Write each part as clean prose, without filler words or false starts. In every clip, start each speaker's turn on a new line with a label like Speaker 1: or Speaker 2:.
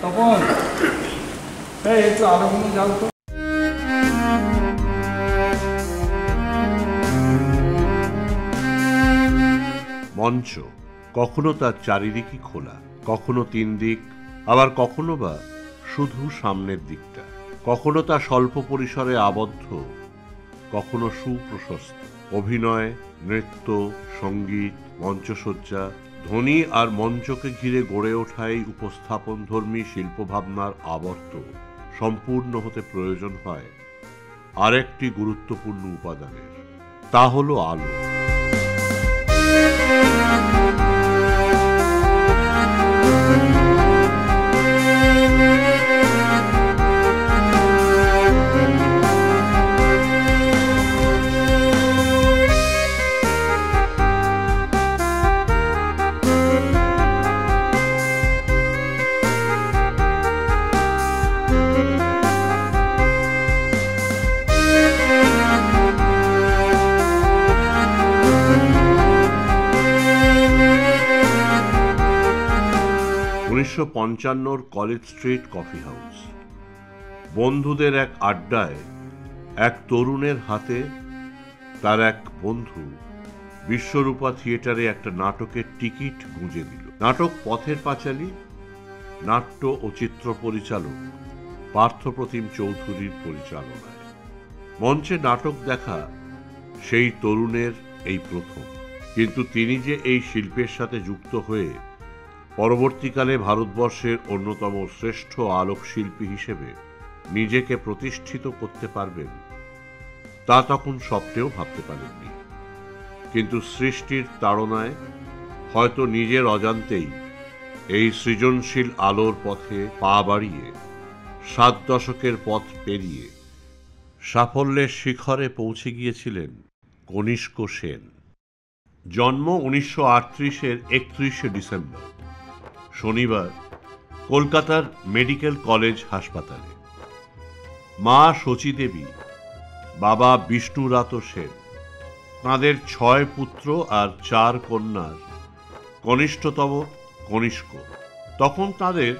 Speaker 1: তপন, এই একটু আলো কোনো যাও তো।
Speaker 2: মঞ্চ কখনো তার চারিদিকই খোলা, কখনো তিন দিক, আবার কখনো বা শুধু সামনের দিকটা, কখনো তা স্বল্প পরিসরে আবদ্ধ, কখনো সুপ্রশস্ত। অভিনয়, নৃত্য, সঙ্গীত, মঞ্চসজ্জা, ধ্বনি আর মঞ্চকে ঘিরে গড়ে ওঠা এই উপস্থাপনধর্মী শিল্পভাবনার আবর্ত সম্পূর্ণ হতে প্রয়োজন হয় আরেকটি গুরুত্বপূর্ণ উপাদানের, তা হলো আলো। 1955 কলেজ স্ট্রিট কফি হাউস। বন্ধুদের এক আড্ডায় এক তরুণের হাতে তার এক বন্ধু বিশ্বরূপা থিয়েটারে একটা নাটকের টিকিট গুঁজে দিল। নাটক পথের পাঁচালী, নাট্য ও চিত্র পরিচালক পার্থপ্রতিম চৌধুরীর পরিচালনায়। মঞ্চে নাটক দেখা সেই তরুণের এই প্রথম, কিন্তু তিনি যে এই শিল্পের সাথে যুক্ত হয়ে পরবর্তীকালে ভারতবর্ষের অন্যতম শ্রেষ্ঠ আলোকশিল্পী হিসেবে নিজেকে প্রতিষ্ঠিত করতে পারবেন তা তখন স্বপ্নেও ভাবতে পারেননি। কিন্তু সৃষ্টির তাড়নায় হয়তো নিজের অজান্তেই এই সৃজনশীল আলোর পথে পা বাড়িয়ে 7 দশকের পথ পেরিয়ে সাফল্যের শিখরে পৌঁছে গিয়েছিলেন কনিষ্ক সেন। জন্ম 1938-এর 31শে ডিসেম্বর, শনিবার, কলকাতার মেডিকেল কলেজ হাসপাতালে। মা শচী দেবী, বাবা বিষ্ণুরাত সেন। তাঁদের 6 পুত্র আর 4 কন্যার কনিষ্ঠতম কনিষ্ক। তখন তাঁদের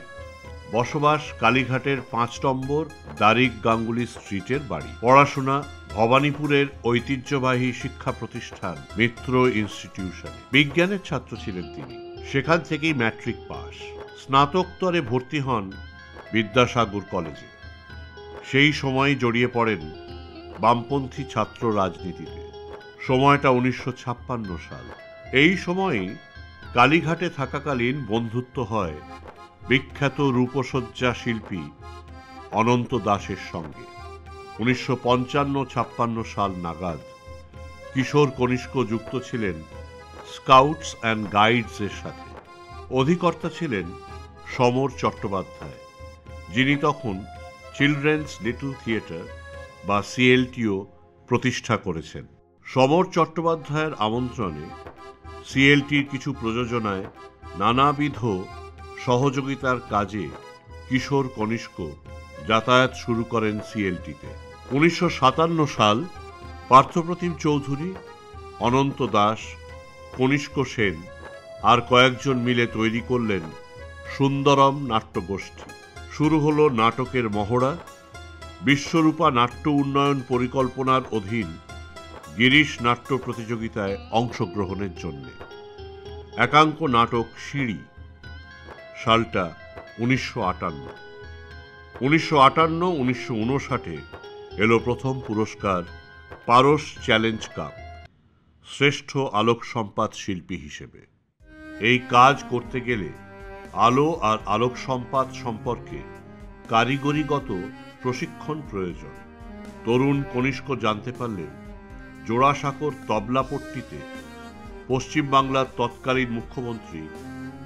Speaker 2: বসবাস কালীঘাটের 5 নম্বর দারিক গাঙ্গুলি স্ট্রিটের বাড়ি। পড়াশোনা ভবানীপুরের ঐতিহ্যবাহী শিক্ষা প্রতিষ্ঠান মিত্র ইনস্টিটিউশনে। বিজ্ঞানের ছাত্র ছিলেন তিনি, সেখান থেকেই ম্যাট্রিক পাস। স্নাতকোত্তরে ভর্তি হন বিদ্যাসাগর কলেজে। সেই সময় জড়িয়ে পড়েন বামপন্থী ছাত্র রাজনীতিতে। সময়টা 1956 সাল। এই সময়ই কালীঘাটে থাকাকালীন বন্ধুত্ব হয় বিখ্যাত রূপসজ্জা শিল্পী অনন্ত দাসের সঙ্গে। 1955-56 সাল নাগাদ কিশোর কনিষ্ক যুক্ত ছিলেন স্কাউটস অ্যান্ড গাইডস এর সাথে। অধিকর্তা ছিলেন সমর চট্টোপাধ্যায়, যিনি তখন চিলড্রেন্স লিটল থিয়েটার বা সিএলটিও প্রতিষ্ঠা করেছেন। সমর চট্টোপাধ্যায়ের আমন্ত্রণে সিএলটির কিছু প্রযোজনায় নানাবিধ সহযোগিতার কাজে কিশোর কনিষ্ক যাতায়াত শুরু করেন সিএলটিতে। 1957 সাল পার্থপ্রতিম চৌধুরী, অনন্ত দাস, কনিষ্ক সেন আর কয়েকজন মিলে তৈরি করলেন সুন্দরম নাট্যগোষ্ঠী। শুরু হলো নাটকের মহড়া। বিশ্বরূপা নাট্য উন্নয়ন পরিকল্পনার অধীন গিরিশ নাট্য প্রতিযোগিতায় অংশগ্রহণের জন্য। একাঙ্ক নাটক সিঁড়ি, সালটা 1958। 1958-1959 এলো প্রথম পুরস্কার পারস চ্যালেঞ্জ কাপ, শ্রেষ্ঠ আলোক সম্পাদ শিল্পী হিসেবে। এই কাজ করতে গেলে আলো আর আলোক সম্পাদ সম্পর্কে কারিগরিগত প্রশিক্ষণ প্রয়োজন। তরুণ কনিষ্ক জানতে পারলেন জোড়াসাঁকোর তবলাপট্টিতে পশ্চিমবাংলার তৎকালীন মুখ্যমন্ত্রী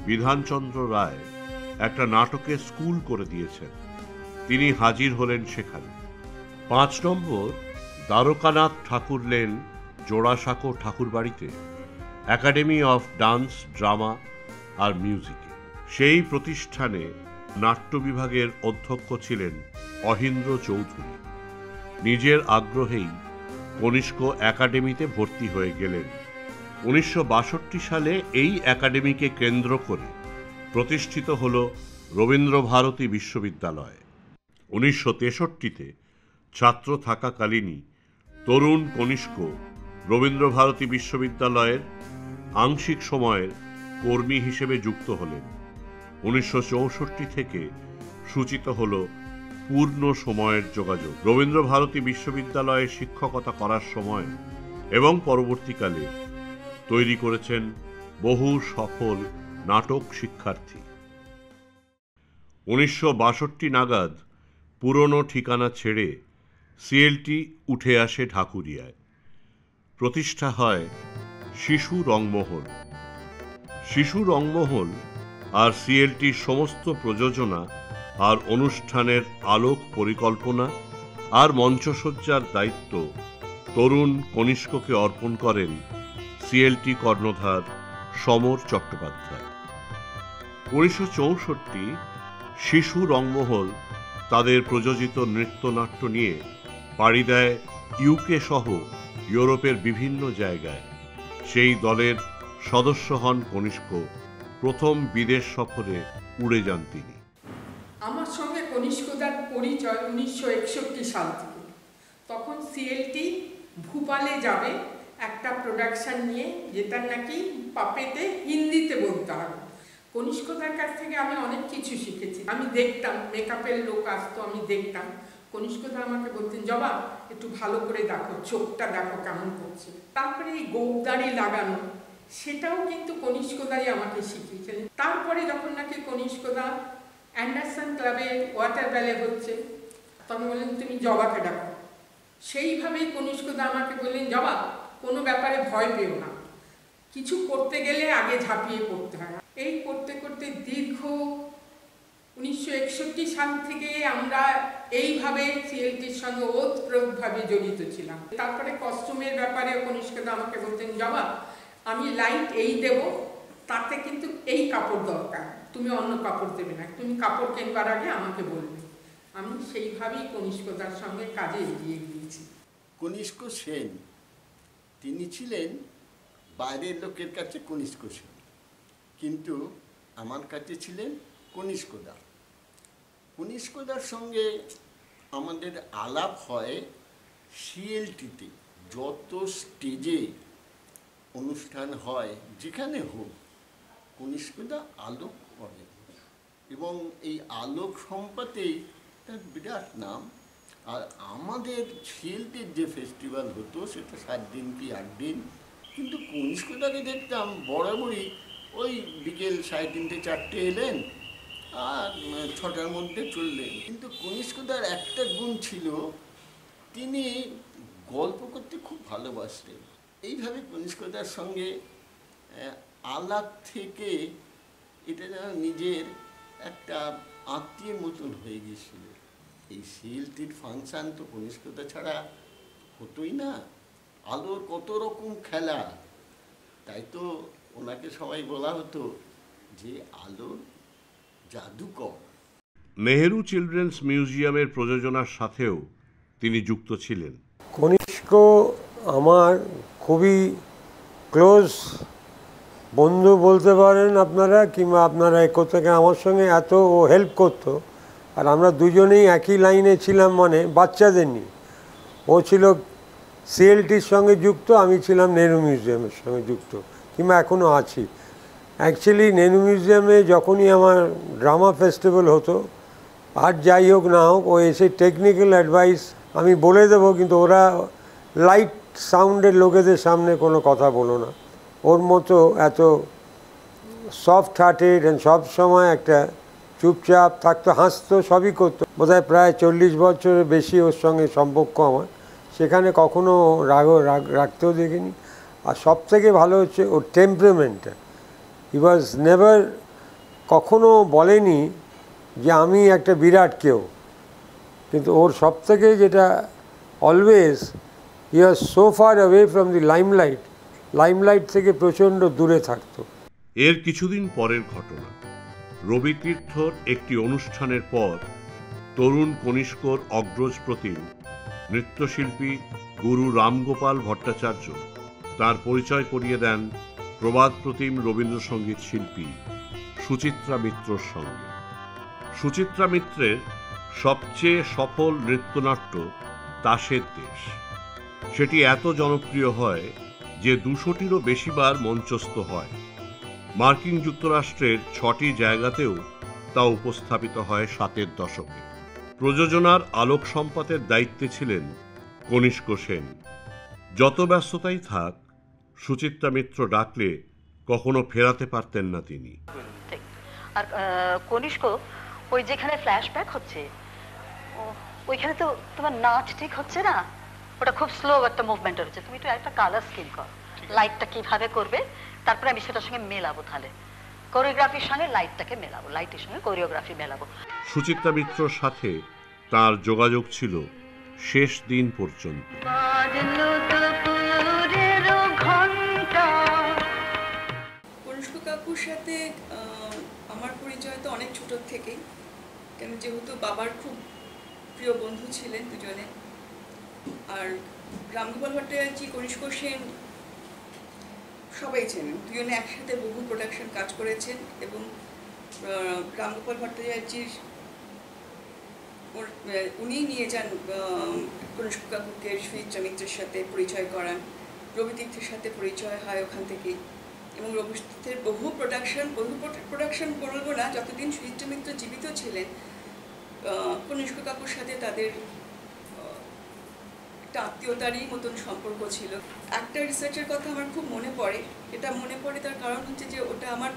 Speaker 2: বিধানচন্দ্র রায় একটা নাটকের স্কুল করে দিয়েছেন। তিনি হাজির হলেন সেখানে। 5 নম্বর দ্বারকানাথ ঠাকুর লেন জোড়াসাঁকো ঠাকুরবাড়িতে একাডেমি অফ ডান্স, ড্রামা আর মিউজিকে। সেই প্রতিষ্ঠানে নাট্য বিভাগের অধ্যক্ষ ছিলেন অহিন্দ্র চৌধুরী। নিজের আগ্রহেই কনিষ্ক একাডেমিতে ভর্তি হয়ে গেলেন। 1962 সালে এই একাডেমিকে কেন্দ্র করে প্রতিষ্ঠিত হল রবীন্দ্রভারতী বিশ্ববিদ্যালয়। 1963-তে ছাত্র থাকাকালীনই তরুণ কনিষ্ক রবীন্দ্রভারতী বিশ্ববিদ্যালয়ের আংশিক সময়ের কর্মী হিসেবে যুক্ত হলেন। 1964 থেকে সূচিত হল পূর্ণ সময়ের যোগাযোগ। রবীন্দ্রভারতী বিশ্ববিদ্যালয়ে শিক্ষকতা করার সময় এবং পরবর্তীকালে তৈরি করেছেন বহু সফল নাটক শিক্ষার্থী। 1962 নাগাদ পুরনো ঠিকানা ছেড়ে সিএলটি উঠে আসে ঢাকুরিয়ায়। প্রতিষ্ঠা হয় শিশু রংমহল। শিশু রংমহল আর সিএলটির সমস্ত প্রযোজনা আর অনুষ্ঠানের আলোক পরিকল্পনা আর মঞ্চসজ্জার দায়িত্ব তরুণ কনিষ্ককে অর্পণ করেন সিএলটি কর্ণধার সমর চট্টোপাধ্যায়। 1964 শিশু রংমহল তাদের প্রযোজিত নৃত্যনাট্য নিয়ে পাড়ি দেয় ইউকে সহ ইউরোপের বিভিন্ন জায়গায়। সেই দলের সদস্য হন কনিষ্ক। প্রথম বিদেশ সফরে উড়ে যান তিনি।
Speaker 3: আমার সঙ্গে কনিষ্কদার পরিচয় 1961 সাল থেকে। তখন সিএলটি ভূপালে যাবে একটা প্রোডাকশন নিয়ে, যেটা নাকি পাপেতে হিন্দিতে বলতে হবে। কনিষ্কদার কাছ থেকে আমি অনেক কিছু শিখেছি। আমি দেখতাম, মেকআপের লোক আসতো, আমি দেখতাম। কনিষ্কদা আমাকে বলতেন, জবা একটু ভালো করে দেখো, চোখটা দেখো কেমন করছে। তারপরে এই গোঁফদাড়ি লাগানো, সেটাও কিন্তু কনিষ্কদাই আমাকে শিখিয়েছিলেন। তারপরে যখন নাকি কনিষ্কদা অ্যান্ডারসন ক্লাবে ওয়াটার ব্যালে হচ্ছে, তখন বললেন তুমি জবাকে ডাকো। সেইভাবেই কনিষ্কদা আমাকে বললেন, জবা কোনো ব্যাপারে ভয় পেও না, কিছু করতে গেলে আগে ঝাঁপিয়ে পড়তে হয়। এই করতে করতে দীর্ঘ 1961 সাল থেকে আমরা এইভাবে সিএলটির সঙ্গে ওতপ্রোতভাবে জড়িত ছিলাম। তারপরে কস্টিউমের ব্যাপারে কনিষ্কদা আমাকে বলতেন, জবা আমি লাইট এই দেব, তাতে কিন্তু এই কাপড় দরকার, তুমি অন্য কাপড় দেবে না, তুমি কাপড় কেনবার আগে আমাকে বলবে। আমি সেইভাবেই কনিষ্কদার সঙ্গে কাজে এগিয়ে গিয়েছি।
Speaker 4: কনিষ্ক সেন তিনি ছিলেন বাইরের লোকের কাছে কনিষ্ক সেন, কিন্তু আমার কাছে ছিলেন কনিষ্কদা। কনিষ্কদার সঙ্গে আমাদের আলাপ হয় সিএলটিতে। যত স্টেজে অনুষ্ঠান হয়, যেখানে হোক, কনিষ্কদা আলোক করে এবং এই আলোক সম্পাতেই তার বিরাট নাম। আর আমাদের সিএলটির যে ফেস্টিভ্যাল হতো সেটা 7 দিন কি 8 দিন, কিন্তু কনিষ্কদাকে দেখতাম বরাবরই ওই বিকেল 3:30 4টে এলেন আর 6টার মধ্যে চললেন। কিন্তু কনিষ্কদার একটা গুণ ছিল, তিনি গল্প করতে খুব ভালোবাসতেন। এইভাবে কনিষ্কদার সঙ্গে আলাপ থেকে এটা যেন নিজের একটা আত্মীয়ের মতন হয়ে গিয়েছিল। এই সিএলটির ফাংশান তো কনিষ্কদা ছাড়া হতোই না। আলোর কত রকম খেলা, তাই তো ওনাকে সবাই বলা হতো যে আলোর জাদুকর।
Speaker 2: নেহেরু চিলড্রেন্স মিউজিয়ামের প্রযোজনার সাথেও তিনি যুক্ত ছিলেন।
Speaker 5: কনিষ্ক আমার খুবই ক্লোজ বন্ধু বলতে পারেন আপনারা, কিংবা আপনারা এ থেকে আমার সঙ্গে এত ও হেল্প করতো। আর আমরা দুজনেই একই লাইনে ছিলাম, মানে বাচ্চাদের নিয়ে। ও ছিল সিএলটির সঙ্গে যুক্ত, আমি ছিলাম নেহেরু মিউজিয়ামের সঙ্গে যুক্ত, কিংবা এখনও আছি। অ্যাকচুয়ালি নেহেরু মিউজিয়ামে যখনই আমার ড্রামা ফেস্টিভ্যাল হতো, আর যাই হোক না হোক, ও এসে টেকনিক্যাল অ্যাডভাইস আমি বলে দেবো, কিন্তু ওরা লাইট সাউন্ডের লোকেদের সামনে কোনো কথা বলো না। ওর মতো এত সফট হার্টেড অ্যান্ড সব সময় একটা চুপচাপ থাকতো, হাসতো, সবই করতো। বোধহয় প্রায় 40 বছরের বেশি ওর সঙ্গে সম্পর্ক আমার, সেখানে কখনো রাখতেও দেখিনি। আর সব থেকে ভালো হচ্ছে ওর টেম্পারমেন্টটা। হি ওয়াজ নেভার, কখনো বলেনি যে আমি একটা বিরাট কেউ, কিন্তু ওর সব থেকে যেটা always, he was so far away from the limelight থেকে প্রচণ্ড দূরে থাকতো।
Speaker 2: এর কিছুদিন পরের ঘটনা, রবি তীর্থর একটি অনুষ্ঠানের পর তরুণ কনিষ্কর অগ্রজ প্রতিম নৃত্যশিল্পী গুরু রামগোপাল ভট্টাচার্য তার পরিচয় করিয়ে দেন প্রবাদ প্রতিম রবীন্দ্রসঙ্গীত শিল্পী সুচিত্রা মিত্রর সঙ্গে। সুচিত্রা মিত্রের সবচেয়ে সফল নৃত্যনাট্য তাসের দেশ। সেটি এত জনপ্রিয় হয় যে 200টিরও বেশিবার মঞ্চস্থ হয়। মার্কিন যুক্তরাষ্ট্রের 6টি জায়গাতেও তা উপস্থাপিত হয় 7-এর দশকে। প্রযোজনার আলোক সম্পাতের দায়িত্বে ছিলেন কনিষ্ক সেন। যত ব্যস্ততাই থাক, সুচিত্রা মিত্র ডাকলে কখনো ফেরাতে পারতেন না তিনি।
Speaker 6: আর কনিষ্ক, ওই যেখানে ফ্ল্যাশব্যাক হচ্ছে ওইখানে তো তোমার নাচ ঠিক হচ্ছে না, ওটা খুব স্লো একটা মুভমেন্ট হচ্ছে। তুমি একটু একটা কালার স্কিম করো, লাইটটা কিভাবে করবে, তারপরে আমি সেটার সঙ্গে মেলাবো, তাহলে কোরিওগ্রাফির সঙ্গে লাইটটাকে মেলাবো, লাইটের সঙ্গে কোরিওগ্রাফি মেলাবো।
Speaker 2: সুচিত্রা মিত্রর সাথে তার যোগাযোগ ছিল শেষ দিন পর্যন্ত।
Speaker 7: কনিষ্ক কাকুর সাথে আমার পরিচয় তো অনেক ছোটোর থেকেই, কেন যেহেতু বাবার খুব প্রিয় বন্ধু ছিলেন দুজনে। আর রামগোপাল ভট্টাচার্য, কনিষ্ক সেন সবাই চেনেন, দুজনে একসাথে বহু প্রোডাকশন কাজ করেছেন। এবং রামগোপাল ভট্টাচার্যের উনি নিয়ে যান কনিষ্ক কাকুকে সুচিত্রা মিত্রের সাথে পরিচয় করান, রবি তীর্থের সাথে পরিচয় হয় ওখান থেকেই। এবং রবি তীর্থের বহু প্রোডাকশন বলবো না, যতদিন সুচিত্রা মিত্র জীবিত ছিলেন কনিষ্ক কাকুর সাথে তাদের একটা আত্মীয়তারই মতন সম্পর্ক ছিল। একটা রিসার্চের কথা আমার খুব মনে পড়ে, এটা মনে পড়ে তার কারণ হচ্ছে যে ওটা আমার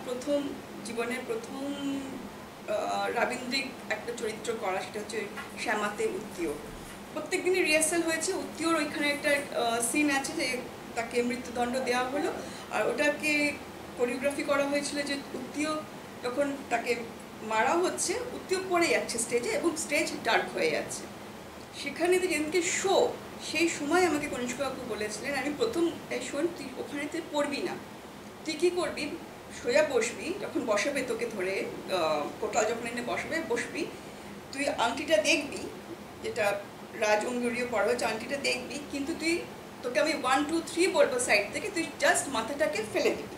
Speaker 7: জীবনের প্রথম রাবীন্দ্রিক একটা চরিত্র করা, সেটা হচ্ছে শ্যামাতে উত্তীয়। প্রত্যেক দিনই রিহার্সাল হয়েছে। উত্তীয়র ওইখানে একটা সিন আছে যে তাকে মৃত্যুদণ্ড দেওয়া হলো, আর ওটাকে কোরিওগ্রাফি করা হয়েছিল যে উত্তীয় যখন তাকে মারা হচ্ছে, উত্তীয় পড়ে যাচ্ছে স্টেজে এবং স্টেজ ডার্ক হয়ে যাচ্ছে। সেখানে যেদিনকে শো, সেই সময় আমাকে কনিষ্ক কাকু বলেছিলেন, আমি প্রথম শোন তুই ওখানে তুই পড়বি না, তুই কী করবি, সোজা বসবি, যখন বসাবে তোকে ধরে কোটাল যখন এনে বসবি, তুই আংটিটা দেখবি, যেটা রাজ অঙ্গুরীয় পড়া হচ্ছে, আংটিটা দেখবি, কিন্তু তোকে আমি 1 2 3 বলবো সাইড থেকে, তুই জাস্ট মাথাটাকে ফেলে দিবি,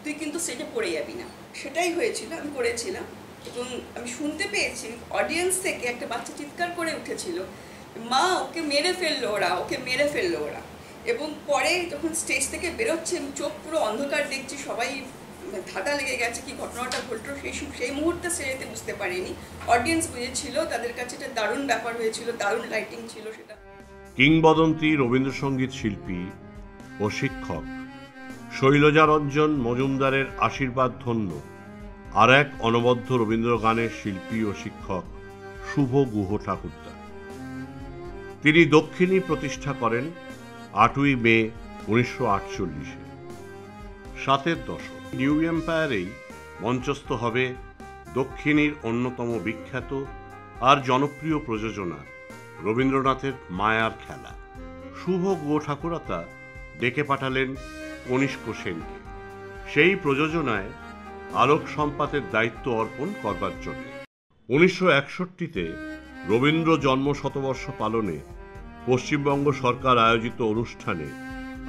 Speaker 7: তুই কিন্তু সেটা পড়ে যাবি না। সেটাই হয়েছিল, আমি করেছিলাম। এবং আমি শুনতে পেয়েছি অডিয়েন্স থেকে একটা বাচ্চা চিৎকার করে উঠেছিল, মা ওকে মেরে ফেললো ওরা। এবং পরে যখন স্টেজ থেকে বেরোচ্ছে, চোখ পুরো অন্ধকার দেখছি, সবাই ধাঁধা লেগে গেছে কি ঘটনাটা ঘটলো। সেই মুহূর্তে সে যেতে বুঝতে পারেনি, অডিয়েন্স বুঝেছিল, তাদের কাছে এটা দারুণ ব্যাপার হয়েছিল, দারুণ লাইটিং ছিল সেটা।
Speaker 2: কিংবদন্তি রবীন্দ্রসঙ্গীত শিল্পী ও শিক্ষক শৈলজারঞ্জন মজুমদারের আশীর্বাদ ধন্য আর এক অনবদ্য রবীন্দ্র গানের শিল্পী ও শিক্ষক শুভ গুহ ঠাকুরদা। তিনি দক্ষিণী প্রতিষ্ঠা করেন 8ই মে 1948-এ। 7-এর দশক নিউ এম্পায়ারেই মঞ্চস্থ হবে দক্ষিণীর অন্যতম বিখ্যাত আর জনপ্রিয় প্রযোজনা রবীন্দ্রনাথের মায়ার খেলা। শুভ গুহ ঠাকুরতা ডেকে পাঠালেন কনিষ্ক সেনকে সেই প্রযোজনায় আলোক সম্পাতের দায়িত্ব অর্পণ করবার জন্য। 1961-তে রবীন্দ্র জন্ম শতবর্ষ পালনে পশ্চিমবঙ্গ সরকার আয়োজিত অনুষ্ঠানে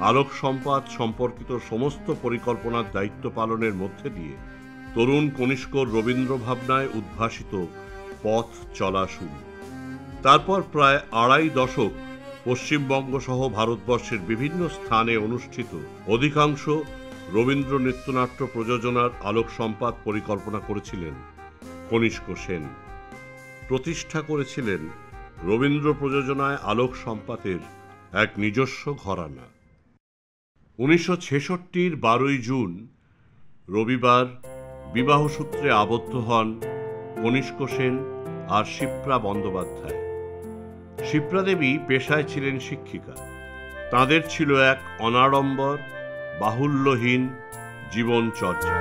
Speaker 2: আলোক সম্পাত সম্পর্কিত সমস্ত পরিকল্পনার দায়িত্ব পালনের মধ্যে দিয়ে তরুণ কনিষ্কর রবীন্দ্র ভাবনায় উদ্ভাসিত পথ চলা শুরু। তারপর প্রায় 2.5 দশক পশ্চিমবঙ্গ সহ ভারতবর্ষের বিভিন্ন স্থানে অনুষ্ঠিত অধিকাংশ রবীন্দ্র নৃত্যনাট্য প্রযোজনার আলোক সম্পাত পরিকল্পনা করেছিলেন কনিষ্ক সেন। প্রতিষ্ঠা করেছিলেন রবীন্দ্র প্রযোজনায় আলোক সম্পাতের এক নিজস্ব ঘরানা। 1966-র 12ই জুন রবিবার বিবাহসূত্রে আবদ্ধ হন কনিষ্ক সেন আর শিপ্রা বন্দ্যোপাধ্যায়। শিপ্রা দেবী পেশায় ছিলেন শিক্ষিকা। তাঁদের ছিল এক অনাড়ম্বর বাহুল্যহীন জীবনচর্যা।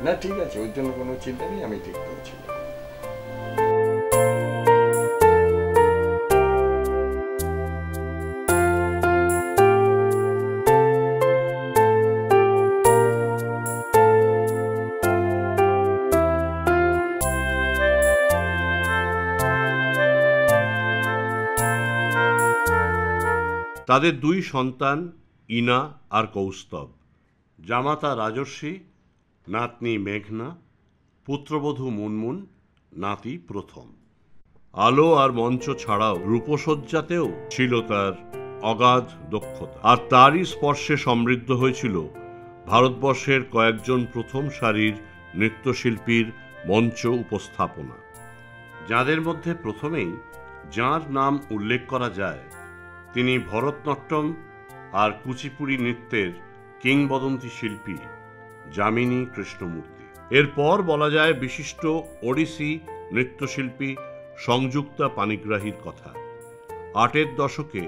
Speaker 8: না ঠিক আছে, ওর জন্য কোনো চিন্তা নেই, আমি ঠিক করেছি।
Speaker 2: তাদের দুই সন্তান ইনা আর কৌস্তব, জামাতা রাজর্ষি, নাতনি মেঘনা, পুত্রবধূ মুনমুন, নাতি প্রথম। আলো আর মঞ্চ ছাড়াও রূপসজ্জাতেও ছিল তার অগাধ দক্ষতা, আর তারই স্পর্শে সমৃদ্ধ হয়েছিল ভারতবর্ষের কয়েকজন প্রথম সারির নৃত্যশিল্পীর মঞ্চ উপস্থাপনা, যাদের মধ্যে প্রথমেই যার নাম উল্লেখ করা যায় তিনি ভরতনাট্যম আর কুচিপুড়ি নৃত্যের কিংবদন্তি শিল্পী যামিনী কৃষ্ণমূর্তি। এরপর বলা যায় বিশিষ্ট ওড়িশি নৃত্যশিল্পী সংযুক্তা পানিগ্রাহীর কথা। ৮-এর দশকে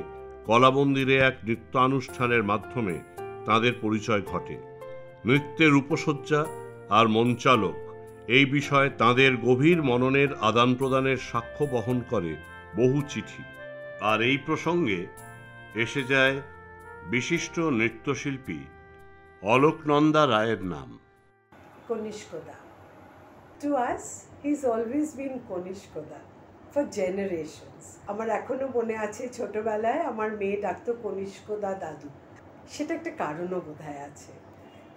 Speaker 2: কলামন্দিরে এক নৃত্যানুষ্ঠানের মাধ্যমে তাদের পরিচয় ঘটে। নৃত্যের রূপসজ্জা আর মঞ্চালক এই বিষয়ে তাদের গভীর মননের আদান প্রদানের সাক্ষ্য বহন করে বহু চিঠি। আর এই প্রসঙ্গে এসে যায় বিশিষ্ট নৃত্যশিল্পী অলোকনন্দা রায়ের নাম।
Speaker 9: Konishkoda. To us, he's always been Konishkoda for generations. আমার এখনো মনে আছে ছোটবেলায় আমার মেয়ে ডাকতো কনিষ্কদা দাদু। সেটা একটা কারণও বোধহয় আছে,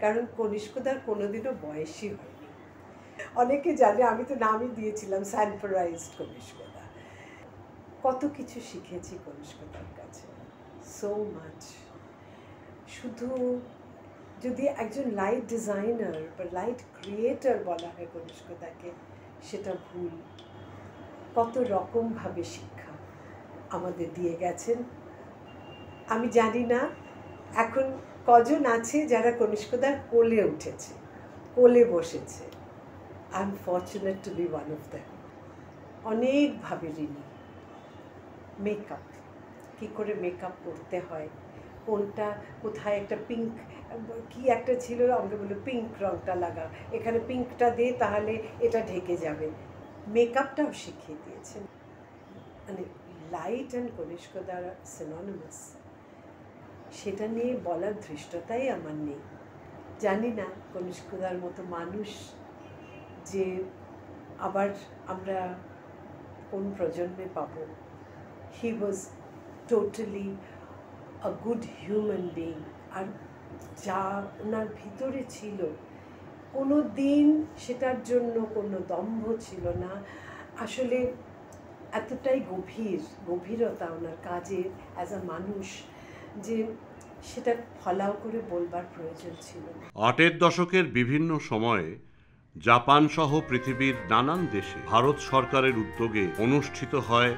Speaker 9: কারণ কনিষ্কদার কোনোদিনও বয়সই হয়নি। অনেকে জানে আমি তো নামই দিয়েছিলাম স্যানফোরাইজড কনিষ্কদা। কত কিছু শিখেছি কনিষ্কদার কাছে, সো মাচ। শুধু যদি একজন লাইট ডিজাইনার বা লাইট ক্রিয়েটর বলা হয় কনিষ্কদাকে, সেটা ভুল। কত রকমভাবে শিক্ষা আমাদের দিয়ে গেছেন। আমি জানি না এখন কজন আছে যারা কনিষ্কদার কোলে উঠেছে, কোলে বসেছে। I am fortunate to be one of them. অনেকভাবে ঋণী। মেকআপ, কী করে মেকআপ করতে হয়, কোনটা কোথায় একটা পিঙ্ক কি একটা ছিল, আমাকে বললো পিঙ্ক রঙটা লাগা, এখানে পিঙ্কটা দে তাহলে এটা ঢেকে যাবে। মেকআপটাও শিখিয়ে দিয়েছেন। মানে লাইট অ্যান্ড কনিষ্কদা সিনোনিমাস, সেটা নিয়ে বলার ধৃষ্টতাই আমার নেই। জানি না কনিষ্কদার মতো মানুষ যে আবার আমরা কোন প্রজন্মে পাবো। He was totally a good human being. আর যা ওনার ভিতরে ছিল, কোনো দিন সেটার জন্য কোনো দম্ভ ছিল না। আসলে এতটাই গভীরতা ওনার কাজের অ্যাজ আ মানুষ যে সেটা ফলাও করে বলবার প্রয়োজন ছিল না।
Speaker 2: ৮-এর দশকের বিভিন্ন সময়ে জাপান সহ পৃথিবীর নানান দেশে ভারত সরকারের উদ্যোগে অনুষ্ঠিত হয়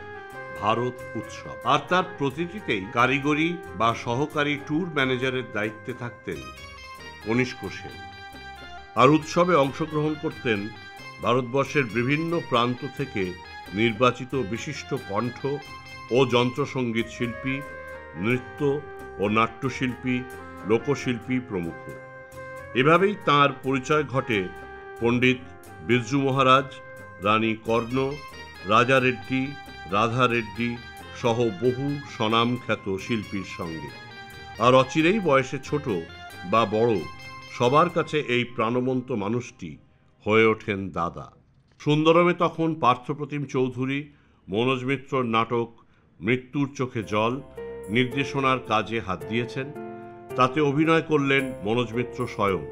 Speaker 2: ভারত উৎসব, আর তার প্রতিটিতেই কারিগরি বা সহকারী ট্যুর ম্যানেজারের দায়িত্বে থাকতেন কনিষ্ক সেন। আর উৎসবে অংশগ্রহণ করতেন ভারতবর্ষের বিভিন্ন প্রান্ত থেকে নির্বাচিত বিশিষ্ট কণ্ঠ ও যন্ত্রসঙ্গীত শিল্পী, নৃত্য ও নাট্যশিল্পী, লোকশিল্পী প্রমুখ। এভাবেই তাঁর পরিচয় ঘটে পণ্ডিত বিরজু মহারাজ, রানী কর্ণ, রাজা রেড্ডি, রাধা রেড্ডি সহ বহু স্বনামখ্যাত শিল্পীর সঙ্গে। আর অচিরেই বয়সে ছোট বা বড় সবার কাছে এই প্রাণবন্ত মানুষটি হয়ে ওঠেন দাদা। সুন্দরমে তখন পার্থপ্রতিম চৌধুরী মনোজ মিত্রর নাটক মৃত্যুর চোখে জল নির্দেশনার কাজে হাত দিয়েছেন। তাতে অভিনয় করলেন মনোজ মিত্র স্বয়ং।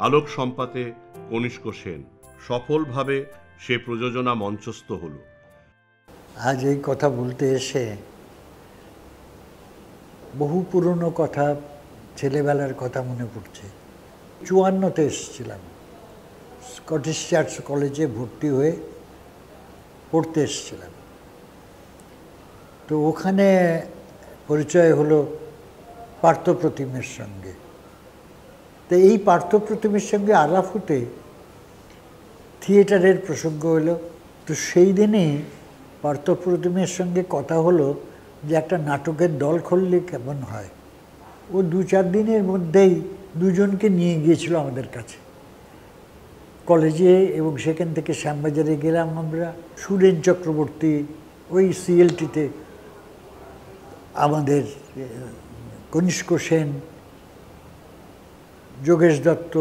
Speaker 2: আলোক সম্পাতে কনিষ্ক সেন। সফলভাবে সে প্রযোজনা মঞ্চস্থ হল।
Speaker 10: আজ এই কথা বলতে এসে বহু পুরনো কথা, ছেলেবেলার কথা মনে পড়ছে। ৫৪-তে এসেছিলাম, স্কটিশ চার্চ কলেজে ভর্তি হয়ে পড়তে এসেছিলাম। তো ওখানে পরিচয় হলো পার্থপ্রতিমের সঙ্গে। তো এই পার্থপ্রতিমের সঙ্গে আলাপ হতে থিয়েটারের প্রসঙ্গ হলো। তো সেই দিনেই পার্থপ্রতিমের সঙ্গে কথা হলো যে একটা নাটকের দল খুললে কেমন হয়। ও ২-৪ দিনের মধ্যেই দুজনকে নিয়ে গিয়েছিল আমাদের কাছে কলেজে, এবং সেখান থেকে শ্যামবাজারে গেলাম আমরা। সুরেন চক্রবর্তী, ওই সিএলটিতে আমাদের কনিষ্ক সেন, যোগেশ দত্ত,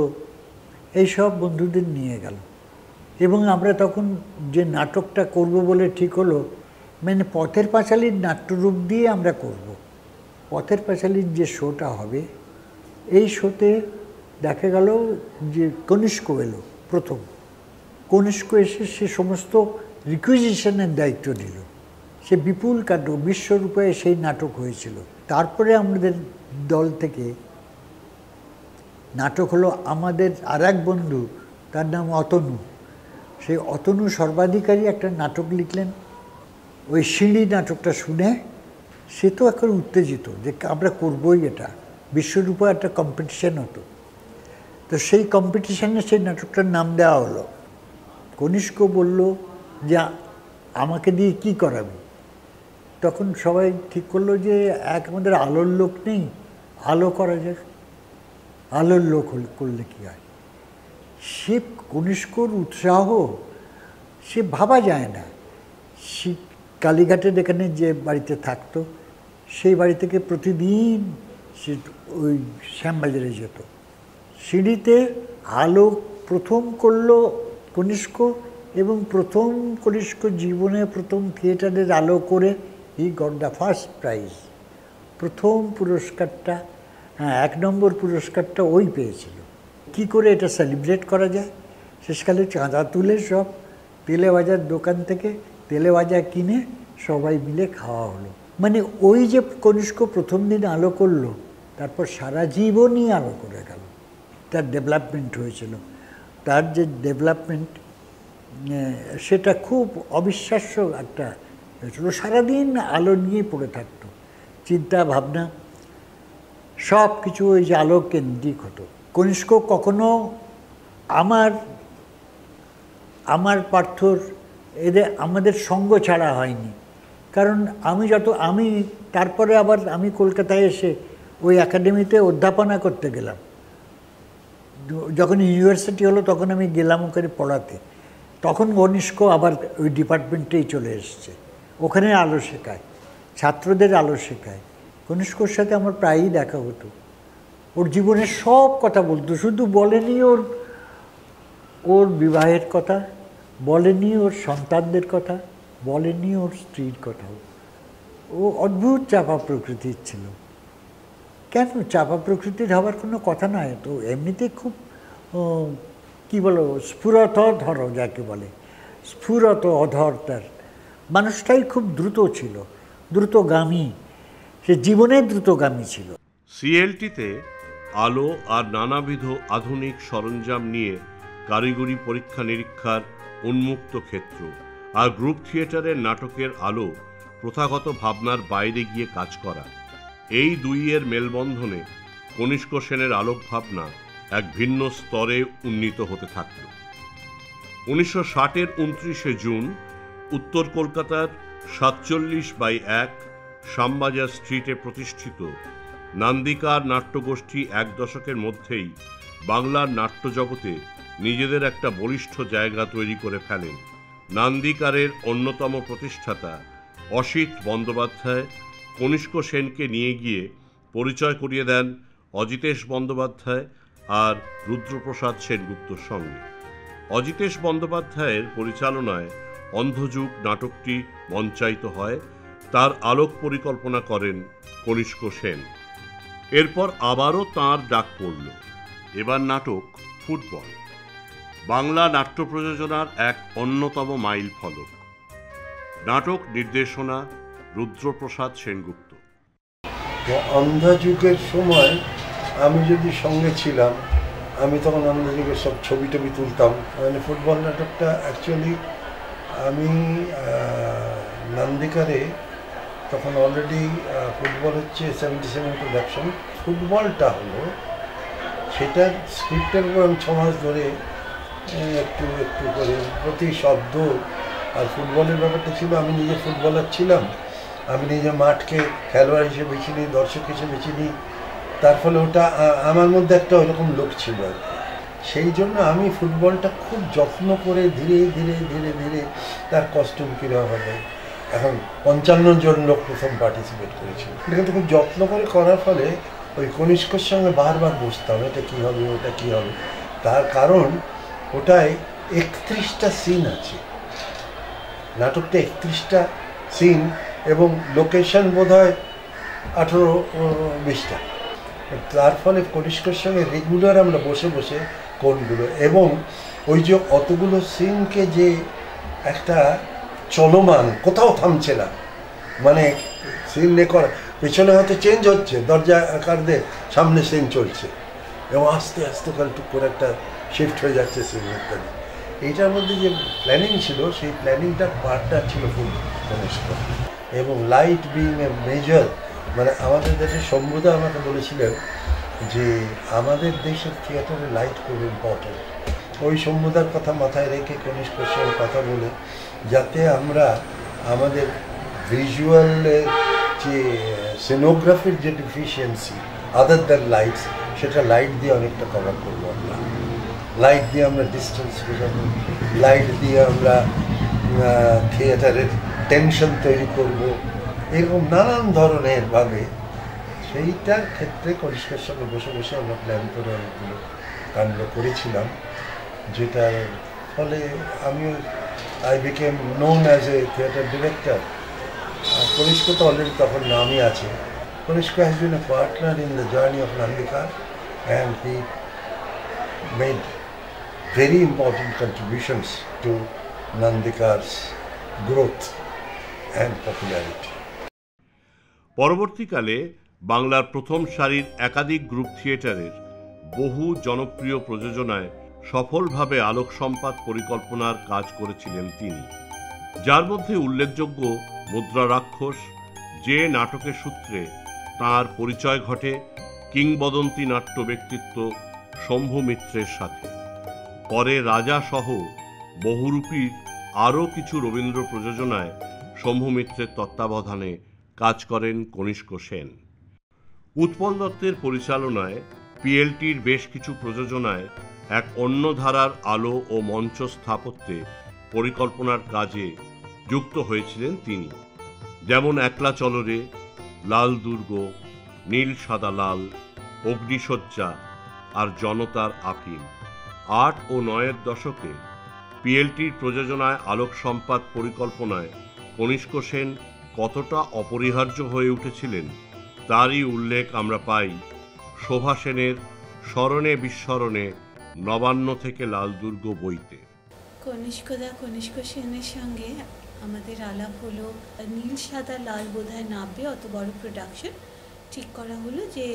Speaker 10: এইসব বন্ধুদের নিয়ে গেল। এবং আমরা তখন যে নাটকটা করব বলে ঠিক হলো, মানে পথের পাঁচালীর নাট্যরূপ দিয়ে আমরা করব। পথের পাঁচালীর যে শোটা হবে, এই শোতে দেখা গেল যে কনিষ্ক এলো প্রথম। কনিষ্ক এসে সে সমস্ত রিকুইজিশনের দায়িত্ব নিল। সে বিপুল কাণ্ড, বিশ্বরূপায় সেই নাটক হয়েছিল। তারপরে আমাদের দল থেকে নাটক হলো আমাদের আর এক বন্ধু, তার নাম অতনু। সেই অতনু সর্বাধিকারী একটা নাটক লিখলেন। ওই সিঁড়ি নাটকটা শুনে সে তো এখন উত্তেজিত যে আমরা করবই এটা। বিশ্বরূপা একটা কম্পিটিশান হতো, তো সেই কম্পিটিশানে সেই নাটকটার নাম দেওয়া হলো। কনিষ্ক বলল যে আমাকে দিয়ে কি করাবে? তখন সবাই ঠিক করলো যে আমাদের আলোর লোক নেই, আলো করা যাক। আলোর লোক করলে কী হয়? সে কনিষ্কর উৎসাহ সে ভাবা যায় না। সে কালীঘাটের এখানে যে বাড়িতে থাকতো, সেই বাড়ি থেকে প্রতিদিন সে ওই শ্যামবাজারে যেত। সিঁড়িতে আলো প্রথম করলো কনিষ্ক, এবং প্রথম কনিষ্ক জীবনে প্রথম থিয়েটারের আলো করে he got the first prize. প্রথম পুরস্কারটা, হ্যাঁ 1 নম্বর পুরস্কারটা ওই পেয়েছিল। কি করে এটা সেলিব্রেট করা যায়? শেষকালে চাঁদা তুলে সব তেলেভাজার দোকান থেকে তেলেভাজা কিনে সবাই মিলে খাওয়া হলো। মানে ওই যে কনিষ্ক প্রথম দিন আলো করলো, তারপর সারা জীবনই আলো করে গেল। তার ডেভেলপমেন্ট হয়েছিল। তার যে ডেভেলপমেন্ট সেটা খুব অবিশ্বাস্য একটা হয়েছিল। সারাদিন আলো নিয়ে পড়ে থাকতো, চিন্তা ভাবনা সব কিছু ওই যে আলো কেন্দ্রিক হতো। কনিষ্ক কখনো আমার পার্থর এদের আমাদের সঙ্গ ছাড়া হয়নি। কারণ আমি তারপরে আবার আমি কলকাতায় এসে ওই একাডেমিতে অধ্যাপনা করতে গেলাম। যখন ইউনিভার্সিটি হলো তখন আমি গেলাম ওখানে পড়াতে। তখন কনিষ্ক আবার ওই ডিপার্টমেন্টেই চলে এসছে। ওখানে আলো শেখায়, ছাত্রদের আলো শেখায়। কনিষ্কর সাথে আমার প্রায়ই দেখা হতো। ওর জীবনের সব কথা বলতো, শুধু বলেনি ওর বিবাহের কথা, বলেনি ওর সন্তানদের কথা, বলেনি ওর স্ত্রীর কথাও। ও অদ্ভুত চাপা প্রকৃতির ছিল। কেন চাপা প্রকৃতির হওয়ার কোনো কথা নয় তো, এমনিতেই খুব কি বলো স্ফুরত ধরো যাকে বলে, স্ফুরত অধর। তার মানুষটাই খুব দ্রুত ছিল, দ্রুতগামী। সে জীবনে দ্রুতগামী ছিল।
Speaker 2: সিএলটিতে আলো আর নানাবিধ আধুনিক সরঞ্জাম নিয়ে কারিগরি পরীক্ষা নিরীক্ষার উন্মুক্ত ক্ষেত্র, আর গ্রুপ থিয়েটারের নাটকের আলো প্রথাগত ভাবনার বাইরে গিয়ে কাজ করা, এই দুইয়ের মেলবন্ধনে কনিষ্ক সেনের আলোক ভাবনা এক ভিন্ন স্তরে উন্নীত হতে থাকল। 1960-এর 29শে জুন উত্তর কলকাতার 47/1 শ্যামবাজার স্ট্রিটে প্রতিষ্ঠিত নান্দিকার নাট্যগোষ্ঠী 1 দশকের মধ্যেই বাংলার নাট্যজগতে নিজেদের একটা বলিষ্ঠ জায়গা তৈরি করে ফেলেন। নান্দিকারের অন্যতম প্রতিষ্ঠাতা অসিত বন্দ্যোপাধ্যায় কনিষ্ক সেনকে নিয়ে গিয়ে পরিচয় করিয়ে দেন অজিতেশ বন্দ্যোপাধ্যায় আর রুদ্রপ্রসাদ সেনগুপ্তর সঙ্গে। অজিতেশ বন্দ্যোপাধ্যায়ের পরিচালনায় অন্ধযুগ নাটকটি মঞ্চায়িত হয়। তার আলোক পরিকল্পনা করেন কনিষ্ক সেন। এরপর আবারও তাঁর ডাক পড়ল। এবার নাটক ফুটবল, বাংলা নাট্য প্রযোজনার এক অন্যতম মাইল ফলক। নাটক নির্দেশনা রুদ্রপ্রসাদ সেনগুপ্ত।
Speaker 11: অন্ধযুগের সময় আমি যদি সঙ্গে ছিলাম, আমি তখন অন্ধযুগের সব ছবি টবি তুলতাম। মানে ফুটবল নাটকটা অ্যাকচুয়ালি আমি নান্দিকারে তখন অলরেডি ফুটবল হচ্ছে 77 প্রোডাকশন। ফুটবলটা হলো সেটার স্ক্রিপ্টের উপর আমি 6 মাস ধরে একটু একটু করে প্রতি শব্দ, আর ফুটবলের ব্যাপারটা ছিল আমি নিজে ফুটবলার ছিলাম, আমি নিজে মাঠকে খেলোয়াড় হিসেবে চিনি, দর্শক হিসেবে চিনি। তার ফলে ওটা আমার মধ্যে একটা ওইরকম লোক ছিল আর কি। সেই জন্য আমি ফুটবলটা খুব যত্ন করে ধীরে ধীরে ধীরে ধীরে তার কস্টিউম কীভাবে হবে। এখন 55 জন লোক প্রথম পার্টিসিপেট করেছিল, কিন্তু খুব যত্ন করে করার ফলে ওই কনিষ্কর সঙ্গে বারবার বসতাম, এটা কী হবে ওটা কী হবে। তার কারণ ওটায় 31টা সিন আছে, নাটকটা 31টা সিন, এবং লোকেশন বোধহয় 18-20টা। তার ফলে কনিষ্কর সঙ্গে রেগুলার আমরা বসে বসে কোনগুলো, এবং ওই যে অতগুলো সিনকে যে একটা চলমান, কোথাও থামছে না, মানে সিন করা, পেছনে হয়তো চেঞ্জ হচ্ছে, দরজা কারদের সামনে সিন চলছে এবং আস্তে আস্তে করে টুক করে একটা শিফট হয়ে যাচ্ছে সিন ইত্যাদি। এইটার মধ্যে যে প্ল্যানিং ছিল, সেই প্ল্যানিংটার পার্টটা ছিল ফুল কনিষ্কর। এবং লাইট বিং এ মেজর, মানে আমাদের দেশের শম্ভুদা আমাকে বলেছিলেন যে আমাদের দেশের থিয়েটারে লাইট খুব ইম্পর্টেন্ট। ওই শম্ভুদার কথা মাথায় রেখে কনিষ্কর সঙ্গে কথা বলে, যাতে আমরা আমাদের ভিজুয়ালের যে সিনোগ্রাফির যে ডিফিসিয়েন্সি আদার দ্যান লাইটস, সেটা লাইট দিয়ে অনেকটা কভার করবো আমরা। লাইট দিয়ে আমরা ডিস্টেন্স বোঝাবো, লাইট দিয়ে আমরা থিয়েটারের টেনশন তৈরি করব, এরকম নানান ধরনের ভাবে। সেইটার ক্ষেত্রে কনিষ্কের সঙ্গে বসে বসে আমরা প্ল্যান করে অনেকগুলো কাণ্ড করেছিলাম, যেটার ফলে আমিও I became known as a theatre director. Kanishka তো অলরেডি তখন নামই আছে। Kanishka has been a partner in the journey of Nandika and he made very important contributions to Nandika's growth and popularity.
Speaker 2: পরবর্তীকালে বাংলার প্রথম সারির একাধিক গ্রুপ থিয়েটারের বহু জনপ্রিয় প্রযোজনায় সফলভাবে আলোক সম্পাদ পরিকল্পনার কাজ করেছিলেন তিনি, যার মধ্যে উল্লেখযোগ্য মুদ্রা রাক্ষস, যে নাটকের সূত্রে তাঁর পরিচয় ঘটে কিংবদন্তি নাট্য ব্যক্তিত্ব শম্ভু মিত্রের সাথে। পরে রাজা সহ বহুরূপীর আরও কিছু রবীন্দ্র প্রযোজনায় শম্ভু মিত্রের তত্ত্বাবধানে কাজ করেন কনিষ্ক সেন। উৎপল দত্তের পরিচালনায় পিএলটির বেশ কিছু প্রযোজনায় এক অন্য ধারার আলো ও মঞ্চ স্থাপত্যে পরিকল্পনার কাজে যুক্ত হয়েছিলেন তিনি, যেমন একলা চলরে, লাল দুর্গ, নীল সাদা লাল, অগ্নিশয্যা আর জনতার আফিম। 8 ও 9-এর দশকে পিএলটির প্রযোজনায় আলোক সম্পাদ পরিকল্পনায় কনিষ্ক সেন কতটা অপরিহার্য হয়ে উঠেছিলেন তারই উল্লেখ আমরা পাই শোভা সেনের স্মরণে বিস্মরণে নবান্ন থেকে লাল দুর্গ বইতে।
Speaker 12: কনিষ্ক সেনের সঙ্গে আমাদের আলাপ হলো, নীল সাদা লাল বোধহয় নামবে, অত বড় প্রোডাকশন ঠিক করা হলো যে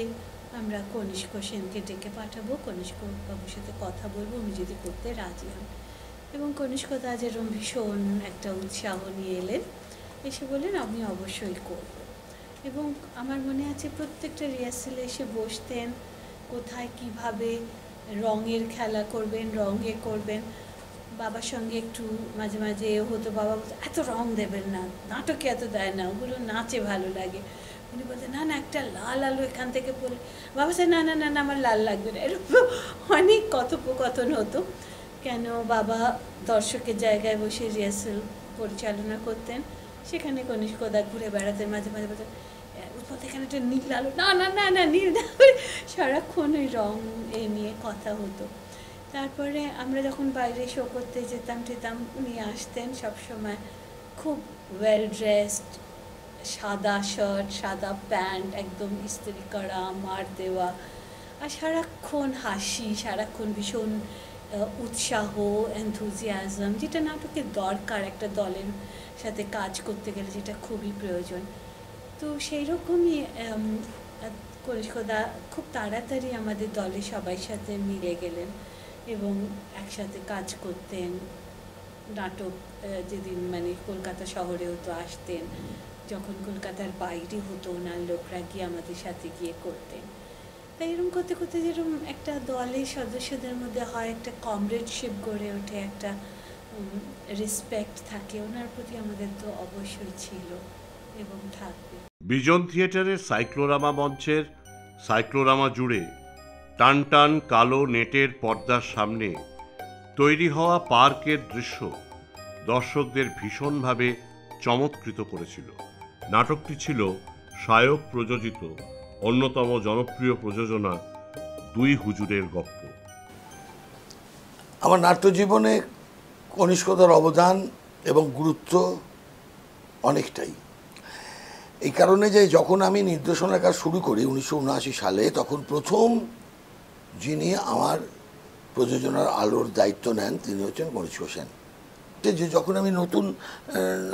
Speaker 12: আমরা কনিষ্ক সেনকে ডেকে পাঠাবো, কনিষ্ক বাবুর সাথে কথা বলবো, উনি যদি করতে রাজি হন। এবং কনিষ্ক দা যেরকম ভীষণ একটা উৎসাহ নিয়ে এলেন, এসে বললেন আমি অবশ্যই করব। এবং আমার মনে আছে প্রত্যেকটা রিহার্সালে এসে বসতেন, কোথায় কিভাবে রঙের খেলা করবেন, রঙে করবেন। বাবার সঙ্গে একটু মাঝে মাঝে হতো, বাবা বলতো এত রং দেবেন না, নাটকে এত দেয় না, ওগুলো নাচে ভালো লাগে। উনি বলতেন না না একটা লাল আলো এখান থেকে পড়লে, বাবা স্যার না না না না আমার লাল লাগবে না। এরকম অনেক কথোপকথন হতো। কেন বাবা দর্শকের জায়গায় বসে রিহার্সাল পরিচালনা করতেন, সেখানে কনিষ্কদা ঘুরে বেড়াতেন, মাঝে মাঝে বলতেন উৎপল এখানে একটা নীল আলো, না না না না নীল না, সারাক্ষণ ওই রং এ নিয়ে কথা হতো। তারপরে আমরা যখন বাইরে শো করতে যেতাম উনি আসতেন সবসময় খুব ওয়েল ড্রেসড, সাদা শার্ট, সাদা প্যান্ট, একদম ইস্ত্রি করা, মার দেওয়া, আর সারাক্ষণ হাসি, সারাক্ষণ ভীষণ উৎসাহ, এনথুজিয়াজম, যেটা নাটকের দরকার একটা দলের সাথে কাজ করতে গেলে, যেটা খুবই প্রয়োজন। তো সেই রকমই কনিষ্কদা খুব তাড়াতাড়ি আমাদের দলের সবাই সাথে মিলে গেলেন এবং একসাথে কাজ করতেন। নাটক যেদিন মানে কলকাতা শহরে হতো আসতেন, যখন কলকাতার বাইরে হতো ওনার লোকরা গিয়ে আমাদের সাথে গিয়ে করতেন। তাই এরকম করতে করতে যেরকম একটা দলের সদস্যদের মধ্যে হয়, একটা কমরেডশিপ গড়ে ওঠে, একটা রেসপেক্ট থাকে, ওনার প্রতি আমাদের তো অবশ্যই ছিল এবং থাকবে।
Speaker 2: বিজন থিয়েটারের সাইক্লোরামা মঞ্চের সাইক্লোরামা জুড়ে টান টান কালো নেটের পর্দার সামনে তৈরি হওয়া পার্কের দৃশ্য দর্শকদের ভীষণভাবে চমৎকৃত করেছিল। নাটকটি ছিল শায়ক প্রযোজিত অন্যতম জনপ্রিয় প্রযোজনা দুই হুজুরের গপ্প।
Speaker 13: আমার নাট্যজীবনে কনিষ্কদার অবদান এবং গুরুত্ব অনেকটাই। এই কারণে যে যখন আমি নির্দেশনার কাজ শুরু করি 1979 সালে, তখন প্রথম যিনি আমার প্রযোজনার আলোর দায়িত্ব নেন তিনি হচ্ছেন কনিষ্ক সেন। যে যখন আমি নতুন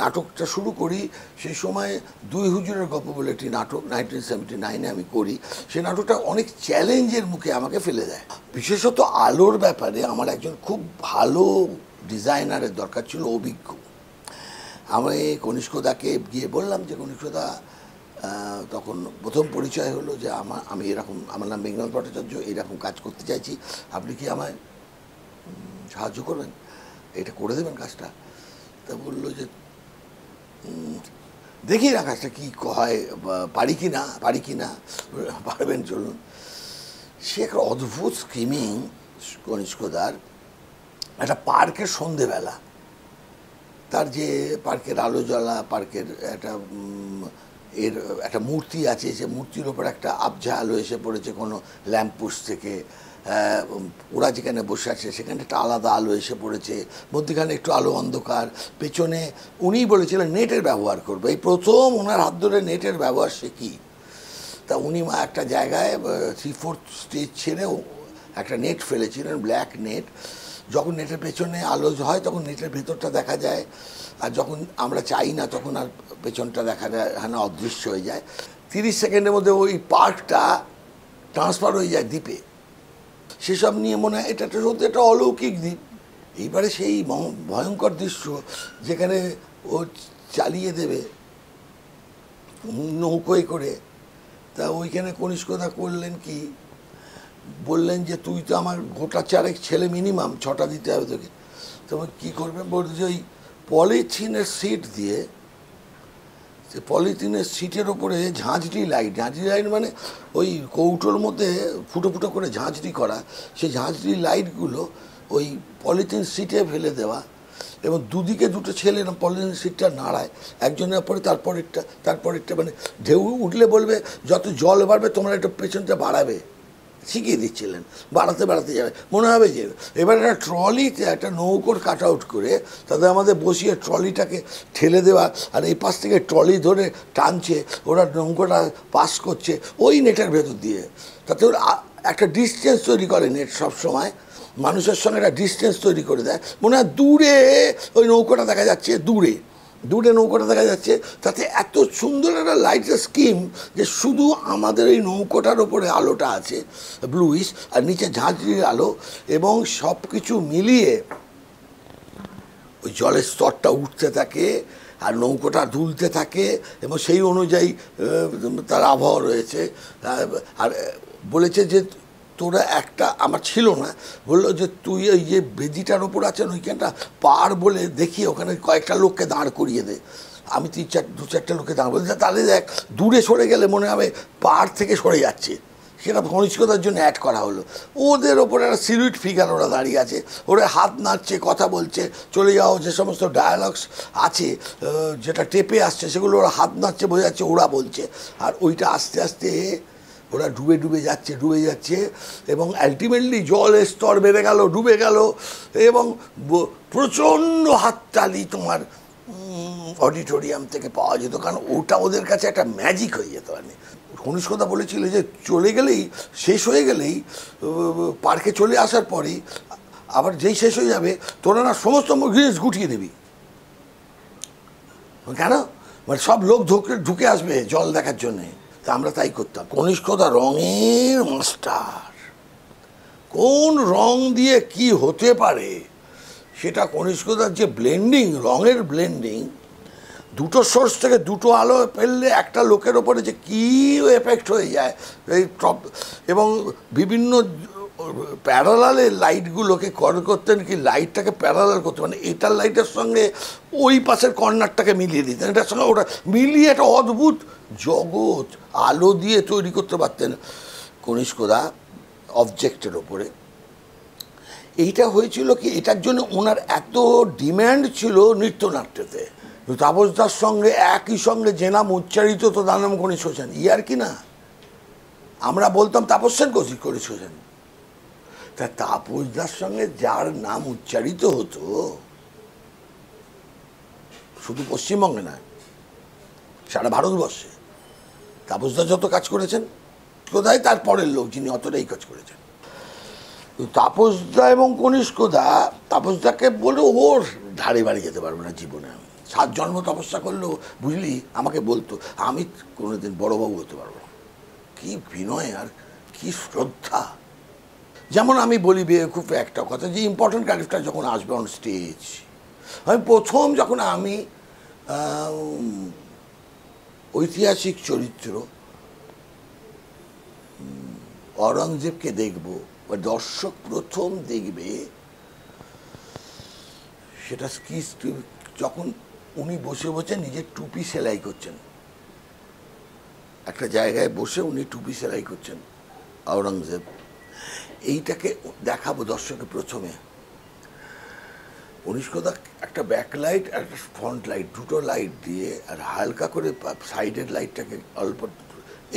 Speaker 13: নাটকটা শুরু করি সেই সময় দুই হুজুরের গল্প বলে একটি নাটক 1979-এ আমি করি। সেই নাটকটা অনেক চ্যালেঞ্জের মুখে আমাকে ফেলে দেয়। বিশেষত আলোর ব্যাপারে আমার একজন খুব ভালো ডিজাইনারের দরকার ছিল, অভিজ্ঞ। আমি কনিষ্কদাকে গিয়ে বললাম যে কনিষ্কদা, তখন প্রথম পরিচয় হলো যে আমি এরকম, আমার নাম মেঘনাথ ভট্টাচার্য, এরকম কাজ করতে চাইছি, আপনি কি আমায় সাহায্য করবেন, এটা করে দেবেন কাজটা? তা বললো যে দেখি না কাজটা কী হয়, পারি কি না, পারবেন, চলুন। সে একটা অদ্ভুত স্কিমিং কনিষ্কদার, একটা পার্কের সন্ধেবেলা, তার যে পার্কের আলো জ্বলা, পার্কের একটা মূর্তি আছে, সে মূর্তির ওপর একটা আবঝা আলো এসে পড়েছে কোনো ল্যাম্পপোস্ট থেকে, ওরা যেখানে বসে আছে সেখানে একটা আলাদা আলো এসে পড়েছে, মধ্যখানে একটু আলো অন্ধকার, পেছনে উনিই বলেছিলেন নেটের ব্যবহার করবে, এই প্রথম ওনার হাত ধরে নেটের ব্যবহার শিখি। তা উনি একটা জায়গায় 3/4 স্টেজ ছেড়ে একটা নেট ফেলেছিলেন, ব্ল্যাক নেট। যখন নেটের পেছনে আলো হয় তখন নেটের ভেতরটা দেখা যায়, আর যখন আমরা চাই না তখন আর পেছনটা দেখা যায় না, অদৃশ্য হয়ে যায়। 30 সেকেন্ডের মধ্যে ওই পার্কটা ট্রান্সফার হয়ে যায় দ্বীপে। সেসব নিয়ে মনে হয় এটা সত্যি একটা অলৌকিক দ্বীপ। এইবারে সেই ভয়ঙ্কর দৃশ্য যেখানে ও চালিয়ে দেবে নৌকোয় করে, তা ওইখানে কনিষ্কদা করলেন কি, বললেন যে তুই তো আমার গোটা 4 ছেলে মিনিমাম 6টা দিতে হবে তোকে, তোমার কী করবে? বলছে যে ওই পলিথিনের সিট দিয়ে, সে পলিথিনের সিটের ওপরে ঝাঁঝরি লাইট মানে ওই কৌটোর মধ্যে ফুটো ফুটো করে ঝাঁঝরি করা, সেই ঝাঁঝরি লাইটগুলো ওই পলিথিন সিটে ফেলে দেওয়া, এবং দুদিকে দুটো ছেলে না পলিথিন সিটটা নাড়ায়, একজনের পরে তারপরেরটা, মানে ঢেউ উঠলে বলবে যত জল বাড়বে তোমরা একটু পেছনটা বাড়াবে, শিখিয়ে দিচ্ছিলেন, বাড়াতে যাবে। মনে হবে যে এবার একটা ট্রলিতে একটা নৌকোর কাট আউট করে তাদের আমাদের বসিয়ে ট্রলিটাকে ঠেলে দেওয়া, আর এই পাশ থেকে ট্রলি ধরে টানছে, ওরা নৌকোটা পাস করছে ওই নেটের ভেতর দিয়ে, তাতে ওরা একটা ডিস্টেন্স তৈরি করে। নেট সবসময় মানুষের সঙ্গে একটা ডিস্টেন্স তৈরি করে দেয়, মনে হয় দূরে ওই নৌকোটা দেখা যাচ্ছে, দূরে নৌকোটা দেখা যাচ্ছে, তাতে এত সুন্দর একটা লাইটের স্কিম যে শুধু আমাদের এই নৌকোটার ওপরে আলোটা আছে ব্লুইশ, আর নিচে ঝাঁঝরির আলো, এবং সব কিছু মিলিয়ে ওই জলের স্তরটা উঠতে থাকে আর নৌকোটা দুলতে থাকে, এবং সেই অনুযায়ী তার আবহাওয়া রয়েছে। আর বলেছে যে তোরা একটা, আমার ছিল না, বললো যে তুই ওই যে বেদিটার ওপর আছেন ওইখানটা পার বলে দেখি ওখানে কয়েকটা লোককে দাঁড় করিয়ে দে। আমি 2-4টা লোককে দাঁড় বলতে, তাহলে দেখ দূরে সরে গেলে মনে হবে পাড় থেকে সরে যাচ্ছে, সেটা কনিষ্কতার জন্য অ্যাড করা হলো। ওদের ওপরে একটা সিলুইট ফিগার ওরা দাঁড়িয়ে আছে, ওরা হাত নাড়ছে, কথা বলছে, চলে যাও, যে সমস্ত ডায়ালগস আছে যেটা টেপে আসছে সেগুলো ওরা হাত নাড়ছে, বোঝা যাচ্ছে ওরা বলছে, আর ওইটা আস্তে আস্তে ওরা ডুবে যাচ্ছে, এবং আলটিমেটলি জলের স্তর বেড়ে গেল, ডুবে গেল, এবং প্রচণ্ড হাততালি তোমার অডিটোরিয়াম থেকে পাওয়া যেত, কারণ ওটা ওদের কাছে একটা ম্যাজিক হয়ে যেত। মানে কনিষ্কদা বলেছিল যে শেষ হয়ে গেলেই পার্কে চলে আসার পরেই আবার যেই শেষ হয়ে যাবে তোরা না সমস্ত জিনিস গুটিয়ে দিবি। কেন? মানে সব লোক ঢুকে আসবে জল দেখার জন্যে। তা আমরা তাই করতাম। কনিষ্কদা রঙের মাস্টার, কোন রং দিয়ে কি হতে পারে সেটা কনিষ্কদার যে ব্লেন্ডিং, রঙের ব্লেন্ডিং, দুটো সোর্স থেকে দুটো আলো ফেললে একটা লোকের ওপরে যে কী এফেক্ট হয়ে যায়, এই এবং বিভিন্ন প্যারালালে লাইটগুলোকে করতেন কি, লাইটটাকে প্যারালাল করতে, মানে এটার লাইটের সঙ্গে ওই পাশের কর্নারটাকে মিলিয়ে দিতেন, এটার সঙ্গে ওটা মিলিয়ে একটা অদ্ভুত জগৎ আলো দিয়ে তৈরি করতে পারতেন কনিষ্কদা অবজেক্টের ওপরে। এইটা হয়েছিল কি, এটার জন্য ওনার এত ডিম্যান্ড ছিল নৃত্যনাট্যতে। তাপসদার সঙ্গে একই সঙ্গে যে নাম উচ্চারিত তো তার নাম কনিষ্ক সেন, আর কি না, আমরা বলতাম তাপস সেন কনিষ্ক সেন। তা তাপসদার সঙ্গে যার নাম উচ্চারিত হতো শুধু পশ্চিমবঙ্গে নয়, সারা ভারতবর্ষে, তাপসদা যত কাজ করেছেন কোথায় তার পরের লোক যিনি অতটাই কাজ করেছেন। তাপসদা এবং কনিষ্কদা, তাপসদাকে বলে ওর ধারে বাড়ি যেতে পারবো না জীবনে, আমি 7 জন্ম তপস্যা করলেও বুঝলি আমাকে বলতো আমি কোনোদিন বড়বাবু হতে পারবো না। কি বিনয় আর কি শ্রদ্ধা। যেমন আমি বলি খুব একটা কথা যে ইম্পর্টেন্ট ক্যারেক্টার যখন আসবে অন স্টেজ, আমি প্রথম যখন আমি ঐতিহাসিক চরিত্র অরঙ্গজেবকে দেখব বা দর্শক প্রথম দেখবে, সেটা যখন উনি বসে বসে নিজের টুপি সেলাই করছেন, একটা জায়গায় বসে উনি টুপি সেলাই করছেন আওরঙ্গজেব, এইটাকে দেখাবো দর্শকে প্রথমে। কনিষ্কদা একটা ব্যাকলাইট আর একটা ফ্রন্ট লাইট, দুটো লাইট দিয়ে আর হালকা করে সাইডের লাইটটাকে অল্প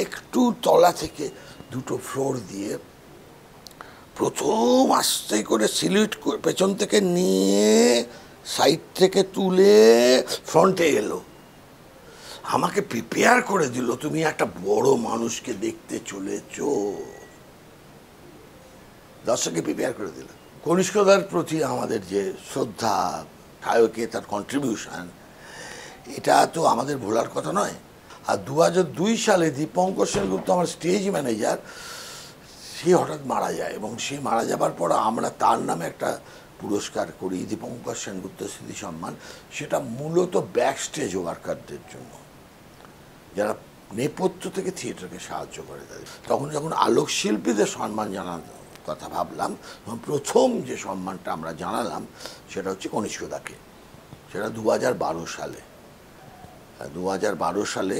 Speaker 13: একটু তলা থেকে দুটো ফ্লোর দিয়ে প্রথম আস্তে করে সিলিউট পেছন থেকে নিয়ে সাইড থেকে তুলে ফ্রন্টে এলো, আমাকে প্রিপেয়ার করে দিল তুমি একটা বড় মানুষকে দেখতে চলেছ, দর্শককে প্রিপেয়ার করে দিল। কনিষ্কদার প্রতি আমাদের যে শ্রদ্ধা, গায়কে তার কন্ট্রিবিউশন, এটা তো আমাদের ভোলার কথা নয়। আর 2002 সালে দীপঙ্কর সেনগুপ্ত আমার স্টেজ ম্যানেজার, সে হঠাৎ মারা যায় এবং সে মারা যাবার পর আমরা তার নামে একটা পুরস্কার করি, দীপঙ্কর সেনগুপ্ত স্মৃতি সম্মান। সেটা মূলত ব্যাক স্টেজ ওয়ার্কারদের জন্য, যারা নেপথ্য থেকে থিয়েটারকে সাহায্য করে তাদের। তখন যখন আলোক শিল্পীদের সম্মান জানানোর কথা ভাবলাম, প্রথম যে সম্মানটা আমরা জানালাম সেটা হচ্ছে কনিষ্কদাকে। সেটা 2012 সালে। 2012 সালে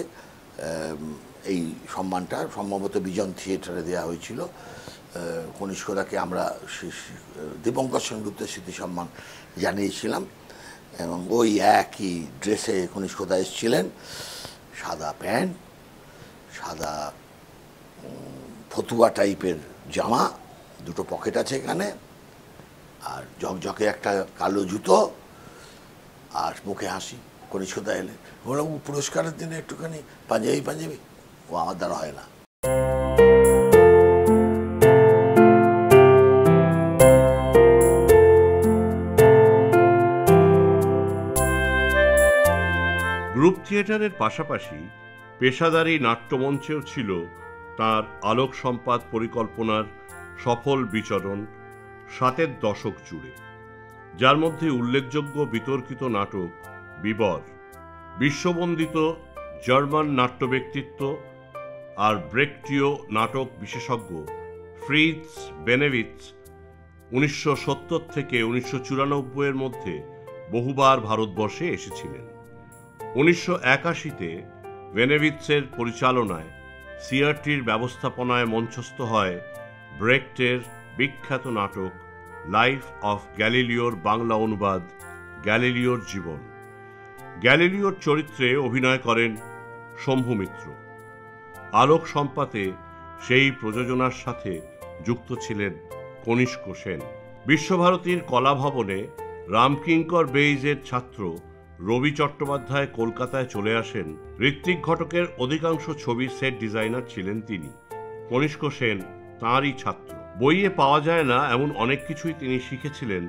Speaker 13: এই সম্মানটা সম্ভবত বিজন থিয়েটারে দেওয়া হয়েছিল। কনিষ্কদাকে আমরা দীপঙ্কর সেনগুপ্তের স্মৃতি সম্মান জানিয়েছিলাম এবং ওই একই ড্রেসে কনিষ্কদা এসেছিলেন, সাদা প্যান্ট, সাদা ফতুয়া টাইপের জামা, দুটো পকেট আছে এখানে, আর ঝকঝকে একটা কালো জুতো, আর মুখে হাসি। কনিষ্কদা এলেন, বললাম পুরস্কারের দিনে একটুখানি পাঞ্জাবি, ও আমার দ্বারা হয় না।
Speaker 2: গ্রুপ থিয়েটারের পাশাপাশি পেশাদারি নাট্যমঞ্চেও ছিল তাঁর আলোক সম্পাদ পরিকল্পনার সফল বিচরণ 7 দশক জুড়ে, যার মধ্যে উল্লেখযোগ্য বিতর্কিত নাটক বিবর, বিশ্ববন্দিত জার্মান নাট্য ব্যক্তিত্ব আর ব্রেকটীয় নাটক বিশেষজ্ঞ ফ্রিটজ বেনেভিটস 1970 থেকে 1994 মধ্যে বহুবার ভারতবর্ষে এসেছিলেন। 1981-তে বেনেভিটসের পরিচালনায় সিআরটির ব্যবস্থাপনায় মঞ্চস্থ হয় ব্রেক্টের বিখ্যাত নাটক লাইফ অফ গ্যালিলিওর বাংলা অনুবাদ গ্যালিলিওর জীবন। গ্যালিলিওর চরিত্রে অভিনয় করেন শম্ভু মিত্র। আলোক সম্পাতে সেই প্রযোজনার সাথে যুক্ত ছিলেন কনিষ্ক সেন। বিশ্বভারতীর কলাভবনে রামকিঙ্কর বেইজের ছাত্র রবি চট্টোপাধ্যায় কলকাতায় চলে আসেন। ঋত্বিক ঘটকের অধিকাংশ ছবির সেট ডিজাইনার ছিলেন তিনি। কনিষ্ক সেন তাঁরই ছাত্র। বইয়ে পাওয়া যায় না এমন অনেক কিছুই তিনি শিখেছিলেন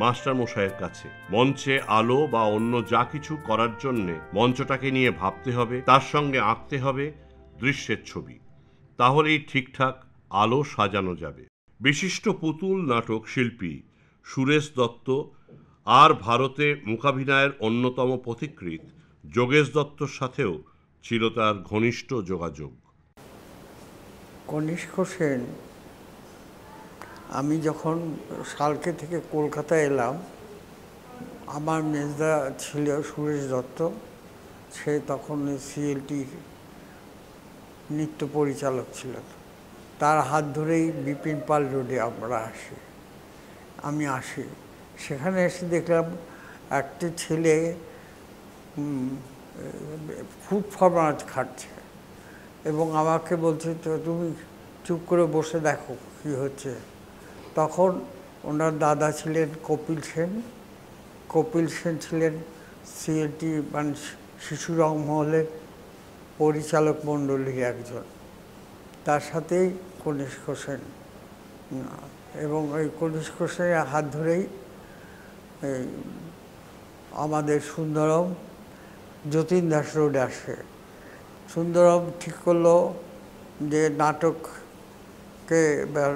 Speaker 2: মাস্টার মশাইয়ের কাছে। মঞ্চে আলো বা অন্য যা কিছু করার জন্যে মঞ্চটাকে নিয়ে ভাবতে হবে, তার সঙ্গে আঁকতে হবে দৃশ্যের ছবি, তাহলেই ঠিকঠাক আলো সাজানো যাবে। বিশিষ্ট পুতুল নাটক শিল্পী সুরেশ দত্ত আর ভারতে মূকাভিনয়ের অন্যতম পথিকৃৎ যোগেশ দত্তর সাথেও ছিল তার ঘনিষ্ঠ যোগাযোগ।
Speaker 14: কনিষ্ক সেন, আমি যখন শালকে থেকে কলকাতায় এলাম, আমার মেজদা ছিল সুরেশ দত্ত, সে তখন সিএলটির নৃত্য পরিচালক ছিলেন। তার হাত ধরেই বিপিন পাল রোডে আমি আসি। সেখানে এসে দেখলাম একটি ছেলে খুব ফরমাস খাটছে এবং আমাকে বলছে, তো তুমি চুপ করে বসে দেখো কী হচ্ছে। তখন ওনার দাদা ছিলেন কপিল সেন। কপিল সেন ছিলেন সিএলটি মানে শিশু রংমহলের পরিচালক মণ্ডলীর একজন, তার সাথেই কনিষ্ক সেন, এবং ওই কনিষ্ক সেনের হাত ধরেই এই আমাদের সুন্দরম যতীন দাস রোডে আসে। সুন্দরম ঠিক করলো যে নাটককে এবার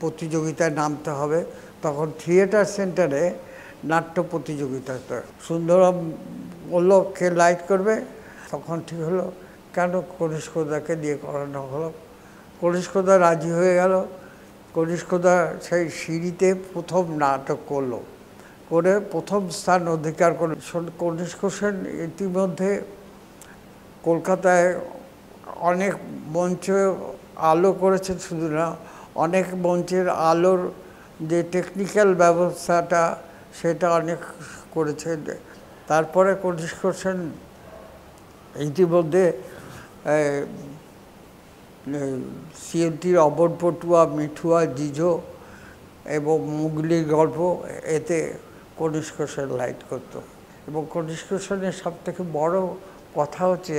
Speaker 14: প্রতিযোগিতায় নামতে হবে। তখন থিয়েটার সেন্টারে নাট্য প্রতিযোগিতা। সুন্দরম বললো কে লাইট করবে, তখন ঠিক হলো কেন কনিষ্কদাকে দিয়ে করানো হলো। কনিষ্কদা রাজি হয়ে গেল। কনিষ্কদা সেই সিঁড়িতে প্রথম নাটক করলো, করে প্রথম স্থান অধিকার করে। কনিষ্ক সেন ইতিমধ্যে কলকাতায় অনেক মঞ্চে আলো করেছেন, শুধু না অনেক মঞ্চের আলোর যে টেকনিক্যাল ব্যবস্থাটা সেটা অনেক করেছেন। তারপরে কনিষ্ক সেন ইতিমধ্যে সিএনটির অবন পটুয়া, মিঠুয়া, জিজো এবং মুগলির গল্প, এতে কনিষ্ক সেন লাইট করতো। এবং কনিষ্ক সেনের সবথেকে বড় কথা হচ্ছে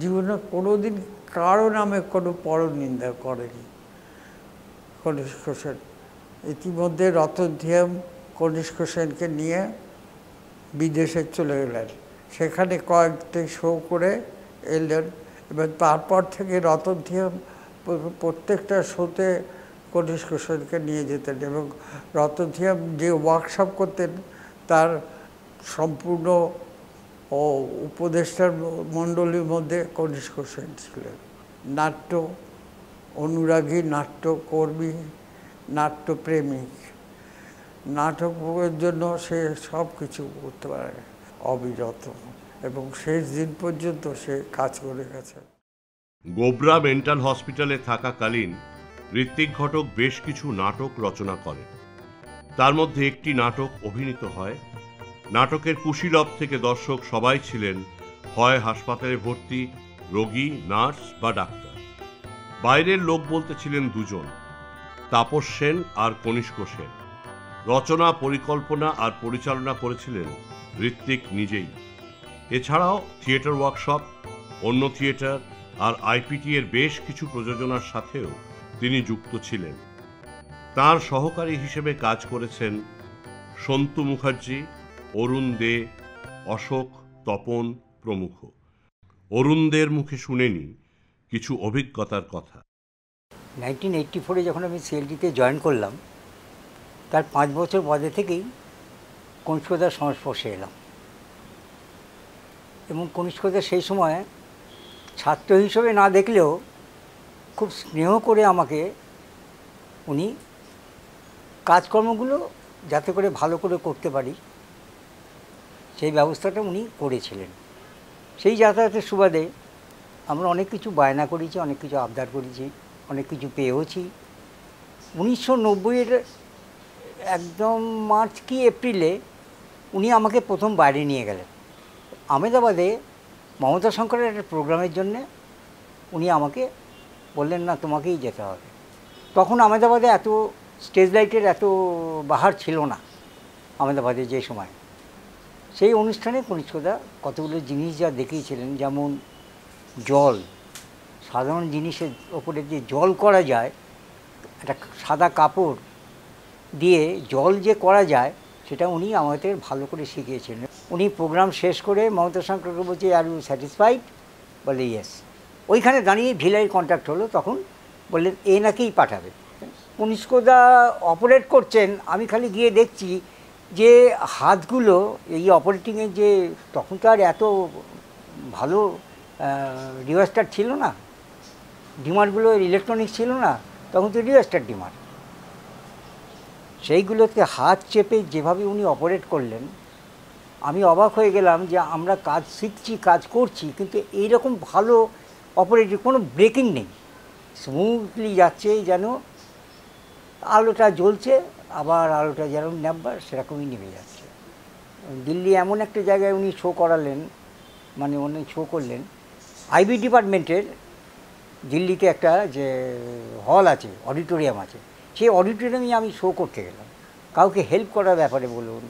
Speaker 14: জীবনে কোনোদিন কারো নামে কোনো পরনিন্দা করেনি কনিষ্ক সেন। ইতিমধ্যে রতনধিয়াম কনিষ্ক সেনকে নিয়ে বিদেশে চলে গেলেন, সেখানে কয়েকটি শো করে এলেন। এবার তারপর থেকে রতনধিয়াম প্রত্যেকটা শোতে কনিষ্ক সেনকে নিয়ে যেতেন, এবং রতনধিয়াম যে ওয়ার্কশপ করতেন তার সম্পূর্ণ ও উপদেষ্টার মণ্ডলীর মধ্যে কনিষ্ক সেন ছিলেন। নাট্য অনুরাগী, নাট্যকর্মী, নাট্যপ্রেমিক, নাটকের জন্য সে সব কিছু করতে পারে অবিরত, এবং শেষ দিন পর্যন্ত সে কাজ করে গেছে।
Speaker 2: গোবরা মেন্টাল হসপিটালে থাকাকালীন ঋত্বিক ঘটক বেশ কিছু নাটক রচনা করেন। তার মধ্যে একটি নাটক অভিনীত হয়। নাটকের কুশীলব থেকে দর্শক সবাই ছিলেন হয় হাসপাতালে ভর্তি রোগী, নার্স বা ডাক্তার। বাইরের লোক বলতে ছিলেন দুজন, তাপস সেন আর কনিষ্ক সেন। রচনা, পরিকল্পনা আর পরিচালনা করেছিলেন ঋত্বিক নিজেই। এছাড়াও থিয়েটার ওয়ার্কশপ, অন্য থিয়েটার আর আইপিটি এর বেশ কিছু প্রযোজনার সাথেও তিনি যুক্ত ছিলেন। তার সহকারী হিসেবে কাজ করেছেন সন্তু মুখার্জি, অরুণ দে, অশোক, তপন প্রমুখ। অরুণ দের মুখে শুনেনি কিছু অভিজ্ঞতার কথা।
Speaker 15: 1984-এ যখন আমি সিএলটিতে জয়েন করলাম, তার 5 বছর বাদে থেকেই কনিষ্কদার সংস্পর্শে এলাম। এবং কনিষ্কদা সেই সময় ছাত্র হিসেবে না দেখলেও খুব স্নেহ করে আমাকে উনি কাজকর্মগুলো যাতে করে ভালো করে করতে পারি সেই ব্যবস্থাটা উনি করেছিলেন। সেই যাতায়াতের সুবাদে আমরা অনেক কিছু বায়না করেছি, অনেক কিছু আবদার করেছি, অনেক কিছু পেয়েওছি। 1990-এর একদম মার্চ কি এপ্রিলে উনি আমাকে প্রথম বাইরে নিয়ে গেলেন আহমেদাবাদে। মমতা শঙ্করের একটা প্রোগ্রামের জন্যে উনি আমাকে বললেন, না তোমাকেই যেতে হবে। তখন আহমেদাবাদে এত স্টেজ লাইটের এত বাহার ছিল না আহমেদাবাদে যে সময়। সেই অনুষ্ঠানে কনিষ্কদা কতগুলো জিনিস যা দেখিয়েছিলেন, যেমন জল, সাধারণ জিনিসের ওপরে যে জল করা যায়, একটা সাদা কাপড় দিয়ে জল যে করা যায় সেটা উনি আমাদের ভালো করে শিখিয়েছিলেন। উনি প্রোগ্রাম শেষ করে মমতা শঙ্করকে বলছে, আর ইউ স্যাটিসফাইড? বলে ইয়েস। ওইখানে দাঁড়িয়ে ভিলাই কন্ট্যাক্ট হলো, তখন বললেন এ নাকিই পাঠাবে। কনিষ্কদা অপারেট করছেন, আমি খালি গিয়ে দেখছি যে হাতগুলো এই অপারেটিংয়ের যে, তখন তো আর এত ভালো রিভার্স্টার ছিল না, ডিমারগুলো ইলেকট্রনিক্স ছিল না, তখন তো রিভার্স্টার ডিমার, সেইগুলোতে হাত চেপে যেভাবে উনি অপারেট করলেন, আমি অবাক হয়ে গেলাম যে আমরা কাজ শিখছি, কাজ করছি, কিন্তু এইরকম ভালো অপারেটিং, কোনো ব্রেকিং নেই, স্মুথলি যাচ্ছে, যেন আলোটা জ্বলছে আবার আলোটা যেরকম নেবার সেরকমই নেমে যাচ্ছে। দিল্লি এমন একটা জায়গায় উনি শো করালেন, মানে উনি শো করলেন আইবি ডিপার্টমেন্টের, দিল্লিতে একটা যে হল আছে, অডিটোরিয়াম আছে, সেই অডিটোরিয়ামে আমি শো করতে গেলাম। কাউকে হেল্প করার ব্যাপারে বলুন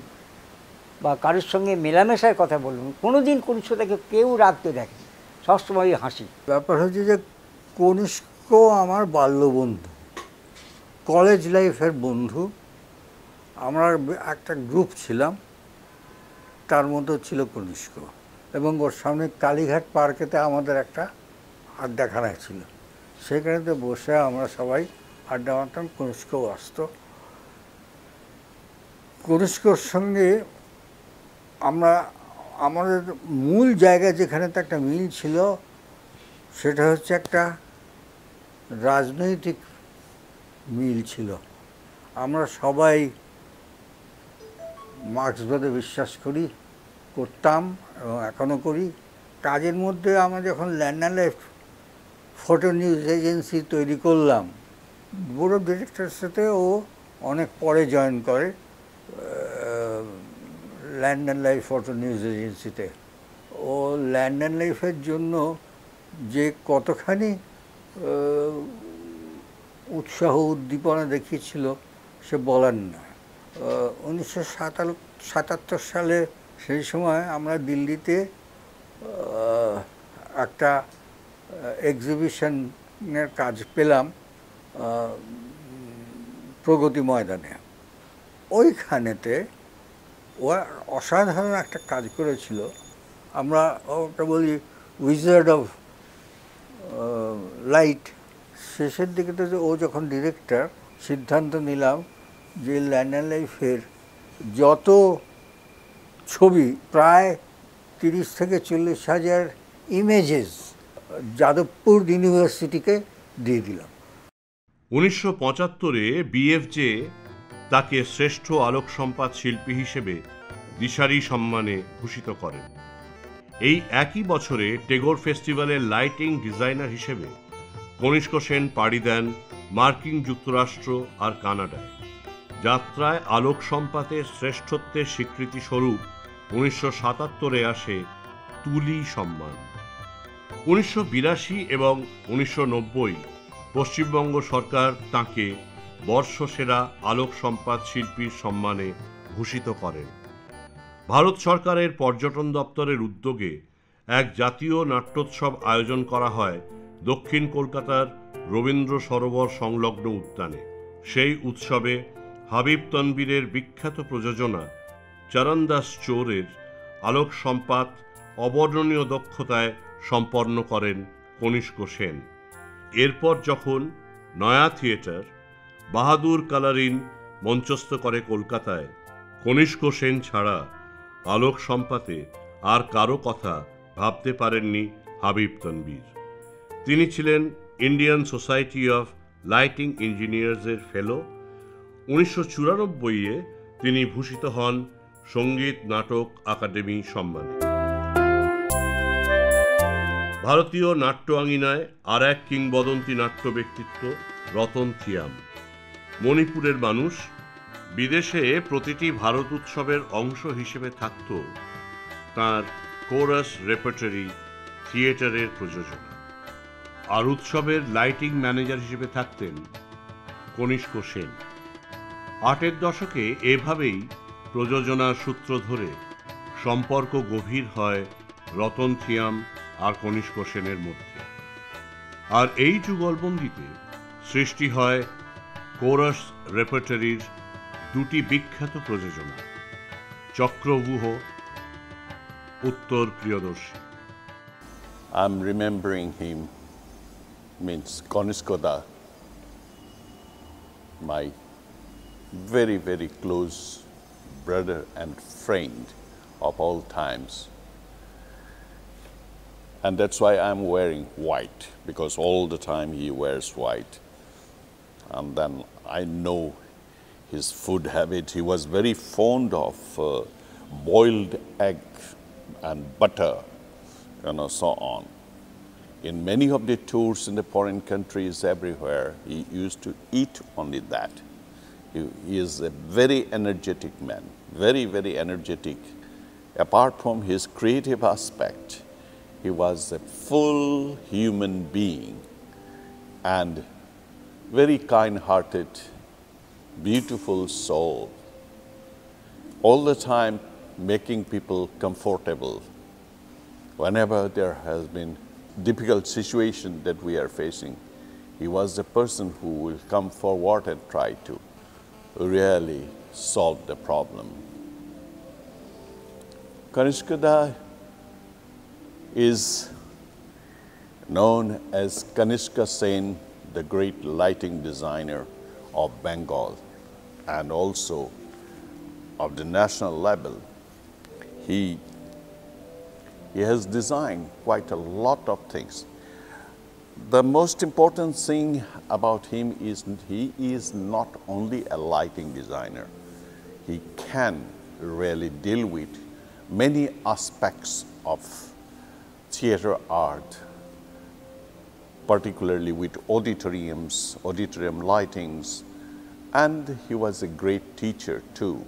Speaker 15: বা কারোর সঙ্গে মেলামেশার কথা বলুন, কোনো দিন কনিষ্কদাকে কেউ রাখতে দেখেনি, সবসময় হাসি।
Speaker 10: ব্যাপার হচ্ছে যে কনিষ্ক আমার বাল্যবন্ধু, কলেজ লাইফের বন্ধু। আমরা একটা গ্রুপ ছিলাম, তার মধ্যে ছিল কনিষ্ক, এবং ওর সামনে কালীঘাট পার্কেতে আমাদের একটা আড্ডাখানা ছিল, সেখানেতে বসে আমরা সবাই আড্ডা মারতাম। কনিষ্কও আসতো। কনিষ্কর সঙ্গে আমরা আমাদের মূল জায়গায় যেখানেতে একটা মিল ছিল সেটা হচ্ছে একটা রাজনৈতিক মিল ছিল। আমরা সবাই মার্ক্সবাদে বিশ্বাস করতাম এবং এখনও করি। কাজের মধ্যে আমরা যখন land and life photo news agency তৈরি করলাম, বোর্ড অফ ডিরেক্টরের সাথে ও অনেক পরে জয়েন করে land and life photo news এজেন্সিতে। ও ল্যান্ড অ্যান্ড লাইফের জন্য যে কতখানি উৎসাহ উদ্দীপনা দেখিয়েছিল সে বলার না। 1977 সালে সেই সময় আমরা দিল্লিতে একটা এক্সিবিশনের কাজ পেলাম প্রগতি ময়দানে। ওইখানেতে ও অসাধারণ একটা কাজ করেছিল। আমরা ওটা বলি উইজার্ড অফ লাইট। শেষের দিকে তো ও যখন ডিরেক্টর, সিদ্ধান্ত নিলাম যে ল্যান্ড অ্যান্ড লাইফের যত ছবি, প্রায় 30 থেকে 40 হাজার ইমেজেস যাদবপুর ইউনিভার্সিটিকে দিয়ে দিলাম।
Speaker 2: 1975-এ বিএফজে তাকে শ্রেষ্ঠ আলোক সম্পাদ শিল্পী হিসেবে দিশারি সম্মানে ভূষিত করেন। এই একই বছরে টেগোর ফেস্টিভ্যালের লাইটিং ডিজাইনার হিসেবে কনিষ্ক সেন পাড়ি দেন মার্কিন যুক্তরাষ্ট্র আর কানাডায়। যাত্রায় আলোক সম্পাতের শ্রেষ্ঠত্বের স্বীকৃতি স্বরূপ 1977-এ আসে তুলি সম্মান। 1982 এবং 1990 পশ্চিমবঙ্গ সরকার তাঁকে বর্ষসেরা আলোক সম্পাদ শিল্পীর সম্মানে ভূষিত করেন। ভারত সরকারের পর্যটন দপ্তরের উদ্যোগে এক জাতীয় নাট্যোৎসব আয়োজন করা হয় দক্ষিণ কলকাতার রবীন্দ্র সরোবর সংলগ্ন উদ্যানে। সেই উৎসবে হাবিব তনবীরের বিখ্যাত প্রযোজনা চরণদাস চোরের আলোক সম্পাত অবর্ণনীয় দক্ষতায় সম্পন্ন করেন কনিষ্ক সেন। এরপর যখন নয়া থিয়েটার বাহাদুর কালারিন মঞ্চস্থ করে কলকাতায়, কনিষ্ক সেন ছাড়া আলোক সম্পাতে আর কারো কথা ভাবতে পারেননি হাবিব তনবীর। তিনি ছিলেন ইন্ডিয়ান সোসাইটি অফ লাইটিং ইঞ্জিনিয়ার্সের ফেলো। 1994-এ তিনি ভূষিত হন সঙ্গীত নাটক আকাদেমি সম্মানে। ভারতীয় নাট্য আঙিনায় আর এক কিংবদন্তি নাট্য ব্যক্তিত্ব রতন থিয়াম। মণিপুরের মানুষ। বিদেশে প্রতিটি ভারত উৎসবের অংশ হিসেবে থাকত তাঁর কোরাস রেপার্টরি থিয়েটারের প্রযোজনা, আর উৎসবের লাইটিং ম্যানেজার হিসেবে থাকতেন কনিষ্ক সেন। 8-এর দশকে এভাবেই প্রযোজনার সূত্র ধরে সম্পর্ক গভীর হয় রতন থিয়াম আর কনিষ্ক সেনের মধ্যে। আর এই যুগলবন্দিতে সৃষ্টি হয় কোরাস রেপার্টরির দুটি বিখ্যাত প্রযোজনা, চক্রব্যূহ, উত্তর Priyadarshi.
Speaker 16: I'm remembering him, means Koniskoda, my very, very close brother and friend of all times. And that's why I'm wearing white, because all the time he wears white. And then I know his food habit. He was very fond of boiled egg and butter, so on. In many of the tours in the foreign countries everywhere, he used to eat only that. He is a very energetic man, very, very energetic. Apart from his creative aspect, he was a full human being and very kind-hearted, beautiful soul, all the time making people comfortable. Whenever there has been difficult situation that we are facing, he was the person who will come forward and try to really solve the problem. Kanishka is known as Kanishka Sen, the great lighting designer of Bengal and also of the national level. He has designed quite a lot of things. The most important thing about him is he is not only a lighting designer. He can really deal with many aspects of theater art, particularly with auditoriums, auditorium lightings, and he was a great teacher too.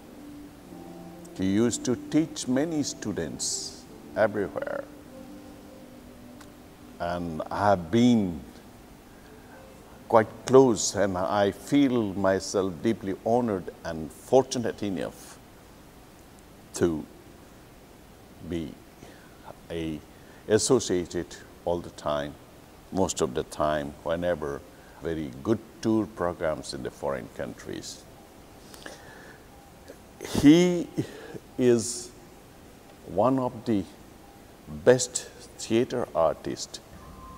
Speaker 16: He used to teach many students everywhere. And I have been quite close, and I feel myself deeply honored and fortunate enough to be associated all the time, most of the time, whenever very good tour programs in the foreign countries. He is one of the best theater artists,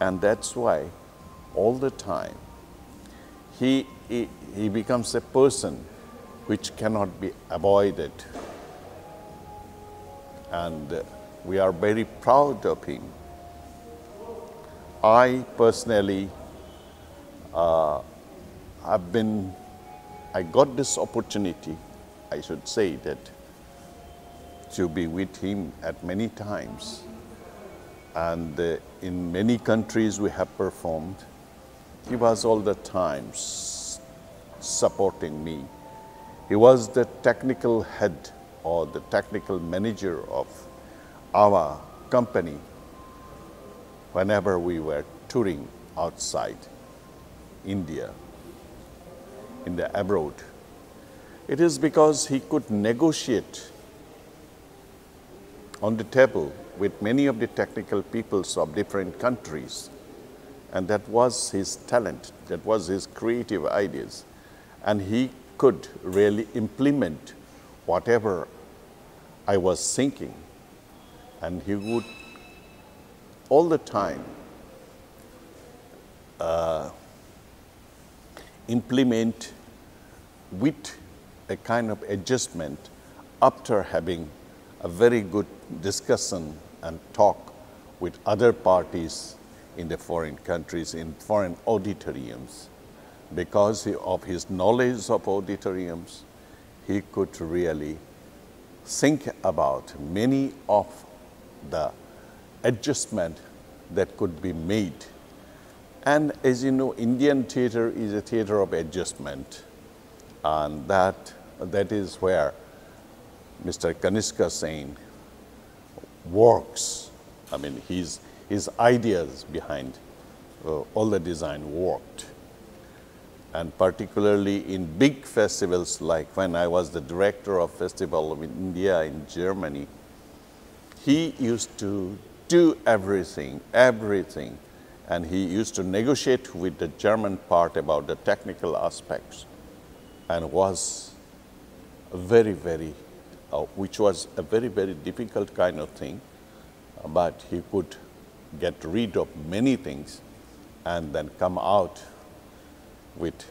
Speaker 16: and that's why all the time he becomes a person which cannot be avoided. And we are very proud of him. I personally I got this opportunity, I should say that, to be with him at many times. And in many countries we have performed. He was all the time supporting me. He was the technical head or the technical manager of our company whenever we were touring outside India, in the abroad. It is because he could negotiate on the table with many of the technical peoples of different countries. And that was his talent, that was his creative ideas. And he could really implement whatever I was thinking. And he would all the time implement with a kind of adjustment after having a very good discussion and talk with other parties in the foreign countries, in foreign auditoriums. Because of his knowledge of auditoriums, he could really think about many of the adjustment that could be made. And as you know, Indian theater is a theater of adjustment, and that is where Mr. Kanishka Sen works. I mean, his ideas behind all the design worked. And particularly in big festivals, like when I was the director of Festival of India in Germany, he used to do everything. And he used to negotiate with the German part about the technical aspects, and was which was a very, very difficult kind of thing, but he could get rid of many things and then come out with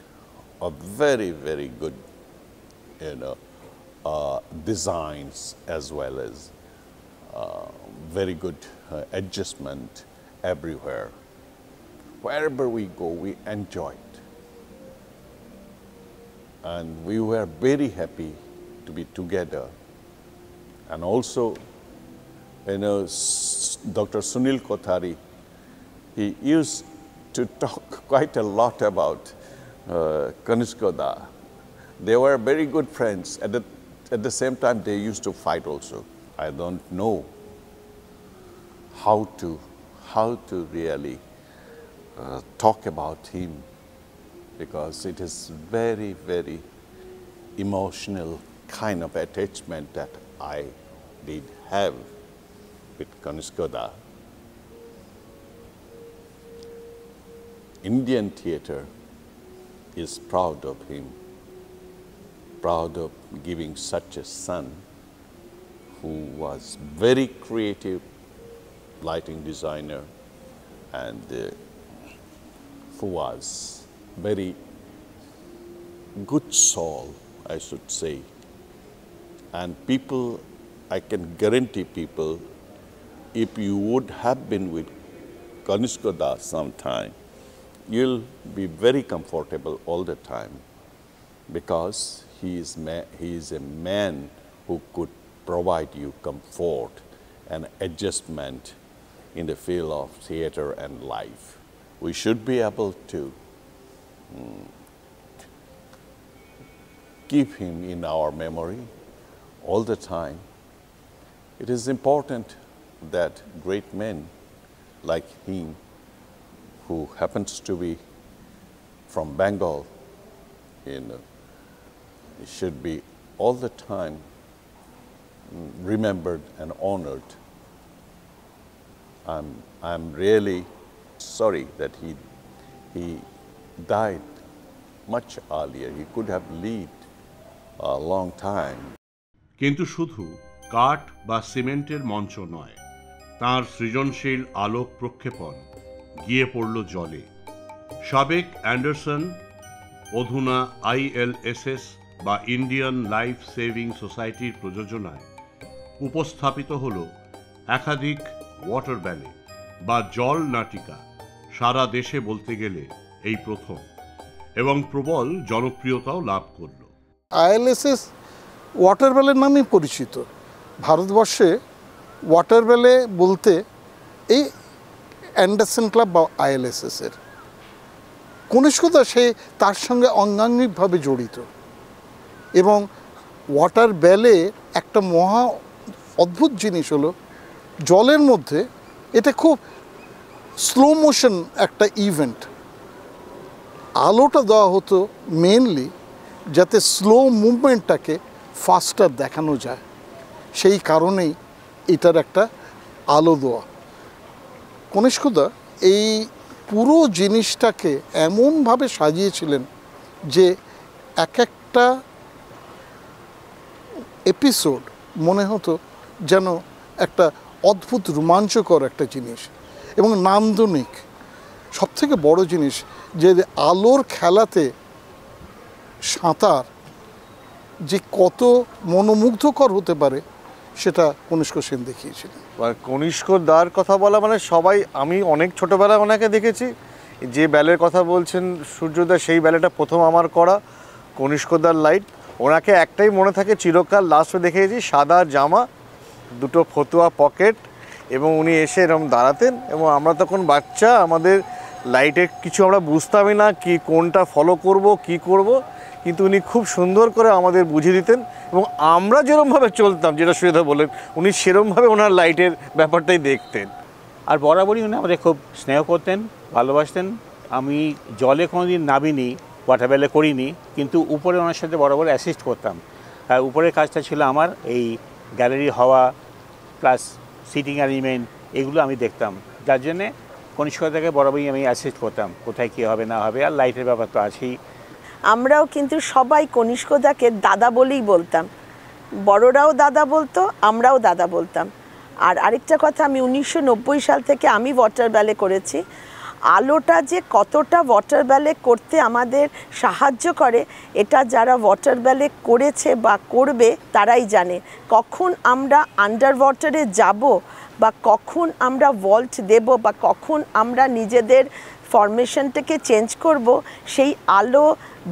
Speaker 16: a very, very good, designs, as well as very good adjustment everywhere. Wherever we go, we enjoy it. And we were very happy to be together. And also, Dr. Sunil Kothari, he used to talk quite a lot about Kanishka. They were very good friends. At the same time, they used to fight also. I don't know how to really talk about him, because it is very, very emotional kind of attachment that I did have with Kanishka. Indian theatre is proud of him, proud of giving such a son who was very creative lighting designer and who was very good soul, I should say. And people, I can guarantee people, if you would have been with Kanishka Das sometime, you'll be very comfortable all the time because he is a man who could provide you comfort and adjustment in the field of theater and life. We should be able to keep him in our memory all the time. It is important that great men like him, who happens to be from Bengal, should be all the time remembered and honored. I'm really sorry that he died much earlier. He could have lived a long time.
Speaker 2: কিন্তু শুধু কাঠ বা সিমেন্টের মঞ্চ নয়, তাঁর সৃজনশীল আলোক প্রক্ষেপণ গিয়ে পড়ল জলে। সাবেক অ্যান্ডারসন, অধুনা ILSS বা ইন্ডিয়ান লাইফ সেভিং সোসাইটির প্রযোজনায় উপস্থাপিত হল একাধিক ওয়াটার ব্যালে বা জল নাটিকা, সারা দেশে বলতে গেলে এই প্রথম, এবং প্রবল জনপ্রিয়তাও লাভ করল।
Speaker 17: ILSS ওয়াটার ব্যালের নামেই পরিচিত। ভারতবর্ষে ওয়াটার ব্যালে বলতে এই অ্যান্ডারসন ক্লাব বা ILSS-এর কনিষ্কতা সে তার সঙ্গে অঙ্গাঙ্গিকভাবে জড়িত। এবং ওয়াটার ব্যালে একটা মহা অদ্ভুত জিনিস হলো জলের মধ্যে এটা খুব স্লো মোশন একটা ইভেন্ট। আলোটা দেওয়া হতো মেনলি যাতে স্লো মুভমেন্টটাকে ফাস্টার দেখানো যায়, সেই কারণেই এটার একটা আলো দেওয়া। কনিষ্কদা এই পুরো জিনিসটাকে এমনভাবে সাজিয়েছিলেন যে এক একটা এপিসোড মনে হতো যেন একটা অদ্ভুত রোমাঞ্চকর একটা জিনিস এবং নান্দনিক। সবথেকে বড় জিনিস যে আলোর খেলাতে সাঁতার যে কত মনোমুগ্ধকর হতে পারে সেটা কনিষ্ক সেন দেখিয়েছিলেন।
Speaker 18: কনিষ্ক দার কথা বলা মানে সবাই, আমি অনেক ছোটোবেলায় ওনাকে দেখেছি। যে ব্যালের কথা বলছেন সূর্যদা, সেই ব্যালেটা প্রথম আমার করা কনিষ্কদার লাইট। ওনাকে একটাই মনে থাকে চিরকাল, লাস্টে দেখেছি সাদা জামা, দুটো ফতুয়া পকেট, এবং উনি এসে এরকম দাঁড়াতেন এবং আমরা তখন বাচ্চা, আমাদের লাইটের কিছু আমরা বুঝতামই না কি কোনটা ফলো করব কি করব, কিন্তু উনি খুব সুন্দর করে আমাদের বুঝিয়ে দিতেন এবং আমরা যেরকমভাবে চলতাম, যেটা সুবিধা বলেন, উনি সেরকমভাবে ওনার লাইটের ব্যাপারটাই দেখতেন।
Speaker 19: আর বরাবরই উনি আমাদের খুব স্নেহ করতেন, ভালোবাসতেন। আমি জলে কোনোদিন নামিনি, ওয়াটার ব্যালে করিনি, কিন্তু উপরে ওনার সাথে বরাবর অ্যাসিস্ট করতাম। আর উপরের কাজটা ছিল আমার এই গ্যালারি হওয়া প্লাস সিটিং অ্যারেঞ্জমেন্ট, এগুলো আমি দেখতাম, যার জন্যে কনিষ্কতাকে বরাবরই আমি অ্যাসিস্ট করতাম, কোথায় কী হবে না হবে। আর লাইটের ব্যাপার তো আছেই।
Speaker 20: আমরাও কিন্তু সবাই কনিষ্কদাকে দাদা বলেই বলতাম, বড়রাও দাদা বলতো, আমরাও দাদা বলতাম। আর আরেকটা কথা, আমি 1990 সাল থেকে আমি ওয়াটার ব্যালে করেছি। আলোটা যে কতটা ওয়াটার ব্যালে করতে আমাদের সাহায্য করে, এটা যারা ওয়াটার ব্যালে করেছে বা করবে তারাই জানে। কখন আমরা আন্ডার ওয়াটারে যাব বা কখন আমরা ভল্ট দেব বা কখন আমরা নিজেদের ফরমেশনটাকে চেঞ্জ করব, সেই আলো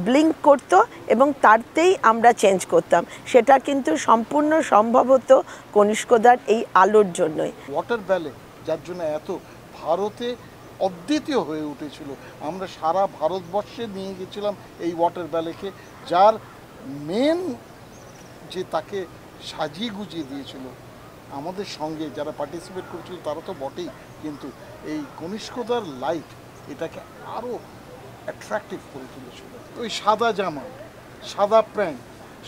Speaker 20: ব্লিঙ্ক করতো এবং তারতেই আমরা চেঞ্জ করতাম। সেটা কিন্তু সম্পূর্ণ সম্ভব হতো কনিষ্কদার এই আলোর জন্যই।
Speaker 17: ওয়াটার ব্যালে যার জন্য এত ভারতে অদ্বিতীয় হয়ে উঠেছিল, আমরা সারা ভারতবর্ষে নিয়ে গেছিলাম এই ওয়াটার ব্যালেকে, যার মেন যে তাকে সাজিয়ে গুজিয়ে দিয়েছিল আমাদের সঙ্গে যারা পার্টিসিপেট করছিল তারা তো বটেই, কিন্তু এই কনিষ্কদার লাইট এটাকে আরও অ্যাট্রাকটিভ করে তুলেছিল। ওই সাদা জামা, সাদা প্যান্ট,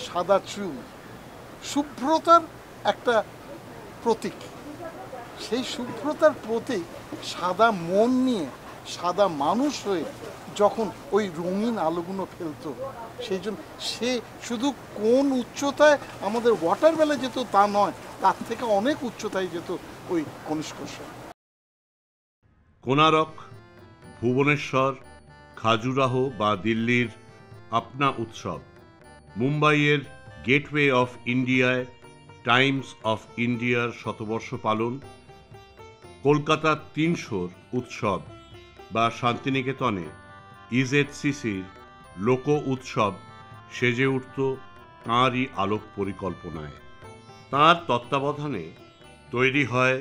Speaker 17: সাদা চুল, শুভ্রতার একটা প্রতীক। সেই শুভ্রতার প্রতীক সাদা মন নিয়ে সাদা মানুষ হয়ে যখন ওই রঙিন আলোগুলো ফেলতো, সেই জন্য সে শুধু কোন উচ্চতায় আমাদের ওয়াটার বেলে যেত তা নয়, তার থেকে অনেক উচ্চতায় যেত ওই কনিষ্ক সেন।
Speaker 2: কোনারক, ভুবনেশ্বর, খাজুরাহো বা দিল্লির আপনা উৎসব, মুম্বাইয়ের গেটওয়ে অফ ইন্ডিয়ায় টাইমস অফ ইন্ডিয়ার শতবর্ষ পালন, কলকাতার ৩০০ উৎসব বা শান্তিনিকেতনে ইজেডসিসির লোক উৎসব সেজে উঠত তাঁরই আলোক পরিকল্পনায়। তাঁর তত্ত্বাবধানে তৈরি হয়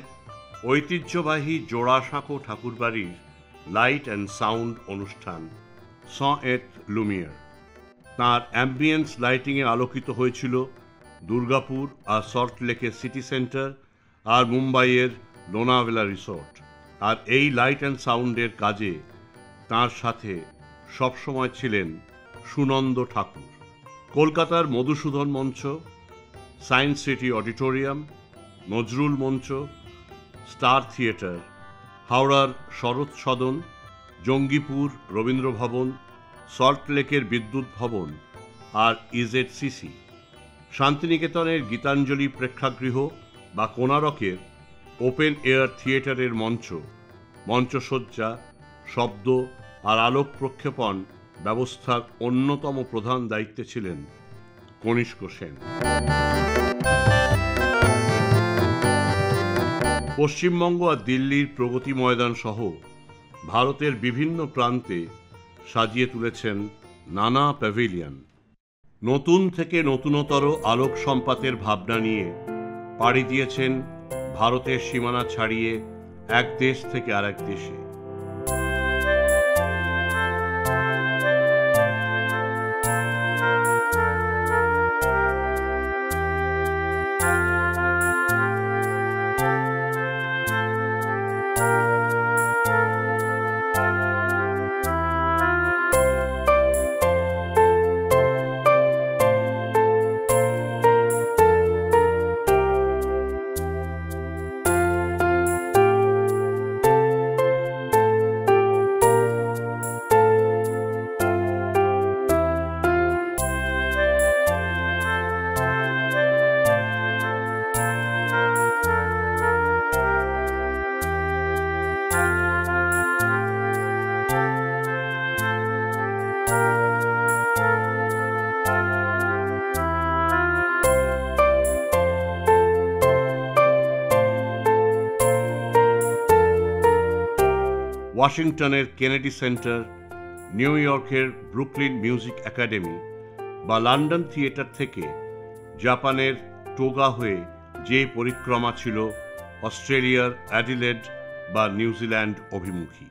Speaker 2: ঐতিহ্যবাহী জোড়াসাঁকো ঠাকুরবাড়ির লাইট অ্যান্ড সাউন্ড অনুষ্ঠান সঁ এট লুমিয়ার। তাঁর অ্যাম্বিয়েন্স লাইটিংয়ে আলোকিত হয়েছিল দুর্গাপুর আর সল্টলেকের সিটি সেন্টার আর মুম্বাইয়ের লোনাভেলা রিসোর্ট। আর এই লাইট অ্যান্ড সাউন্ডের কাজে তাঁর সাথে সবসময় ছিলেন সুনন্দ ঠাকুর। কলকাতার মধুসূদন মঞ্চ, সায়েন্স সিটি অডিটোরিয়াম, নজরুল মঞ্চ, স্টার থিয়েটার, হাওড়ার শরৎ সদন, জঙ্গিপুর রবীন্দ্র ভবন, সল্টলেকের বিদ্যুৎ ভবন আর ইজেডসিসি, শান্তিনিকেতনের গীতাঞ্জলি প্রেক্ষাগৃহ বা কোনারকের ওপেন এয়ার থিয়েটারের মঞ্চ, মঞ্চসজ্জা, শব্দ আর আলোক প্রক্ষেপণ ব্যবস্থার অন্যতম প্রধান দায়িত্বে ছিলেন কনিষ্ক সেন। পশ্চিমবঙ্গ আর দিল্লির প্রগতি ময়দান সহ ভারতের বিভিন্ন প্রান্তে সাজিয়ে তুলেছেন নানা প্যাভিলিয়ন। নতুন থেকে নতুনতর আলোক সম্পাতের ভাবনা নিয়ে পাড়ি দিয়েছেন ভারতের সীমানা ছাড়িয়ে এক দেশ থেকে আরেক দেশে। ওয়াশিংটনের কেনেডি সেন্টার, নিউ ইয়র্কের ব্রুকলিন মিউজিক একাডেমি বা লন্ডন থিয়েটার থেকে জাপানের টোগা হয়ে যে পরিক্রমা ছিল অস্ট্রেলিয়ার অ্যাডিলেড বা নিউজিল্যান্ড অভিমুখী।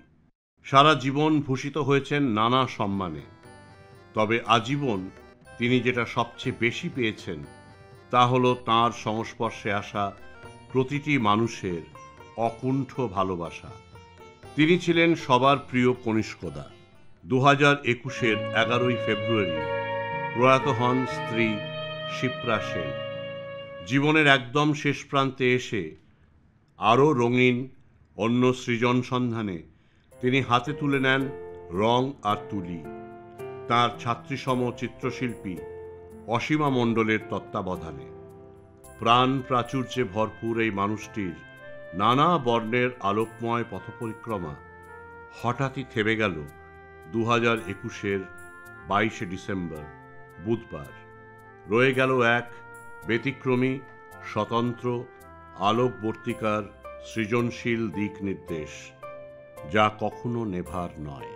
Speaker 2: সারা জীবন ভূষিত হয়েছেন নানা সম্মানে, তবে আজীবন তিনি যেটা সবচেয়ে বেশি পেয়েছেন তা হল তাঁর সংস্পর্শে আসা প্রতিটি মানুষের অকুণ্ঠ ভালোবাসা। তিনি ছিলেন সবার প্রিয় কনিষ্কদা। 2021-এর 11ই ফেব্রুয়ারি প্রয়াত হন স্ত্রী শিপ্রা সেন। জীবনের একদম শেষ প্রান্তে এসে আরও রঙিন অন্য সৃজন সন্ধানে তিনি হাতে তুলে নেন রং আর তুলি। তাঁর ছাত্রীসম চিত্রশিল্পী অসীমা মণ্ডলের তত্ত্বাবধানে প্রাণ প্রাচুর্যে ভরপুর এই মানুষটির নানা বর্ণের আলোকময় পথপরিক্রমা হঠাৎই থেমে গেল 2021-এর 22শে ডিসেম্বর বুধবার। রয়ে গেল এক ব্যতিক্রমী, স্বতন্ত্র, আলোকবর্তিকার সৃজনশীল দিক নির্দেশ, যা কখনো নেভার নয়।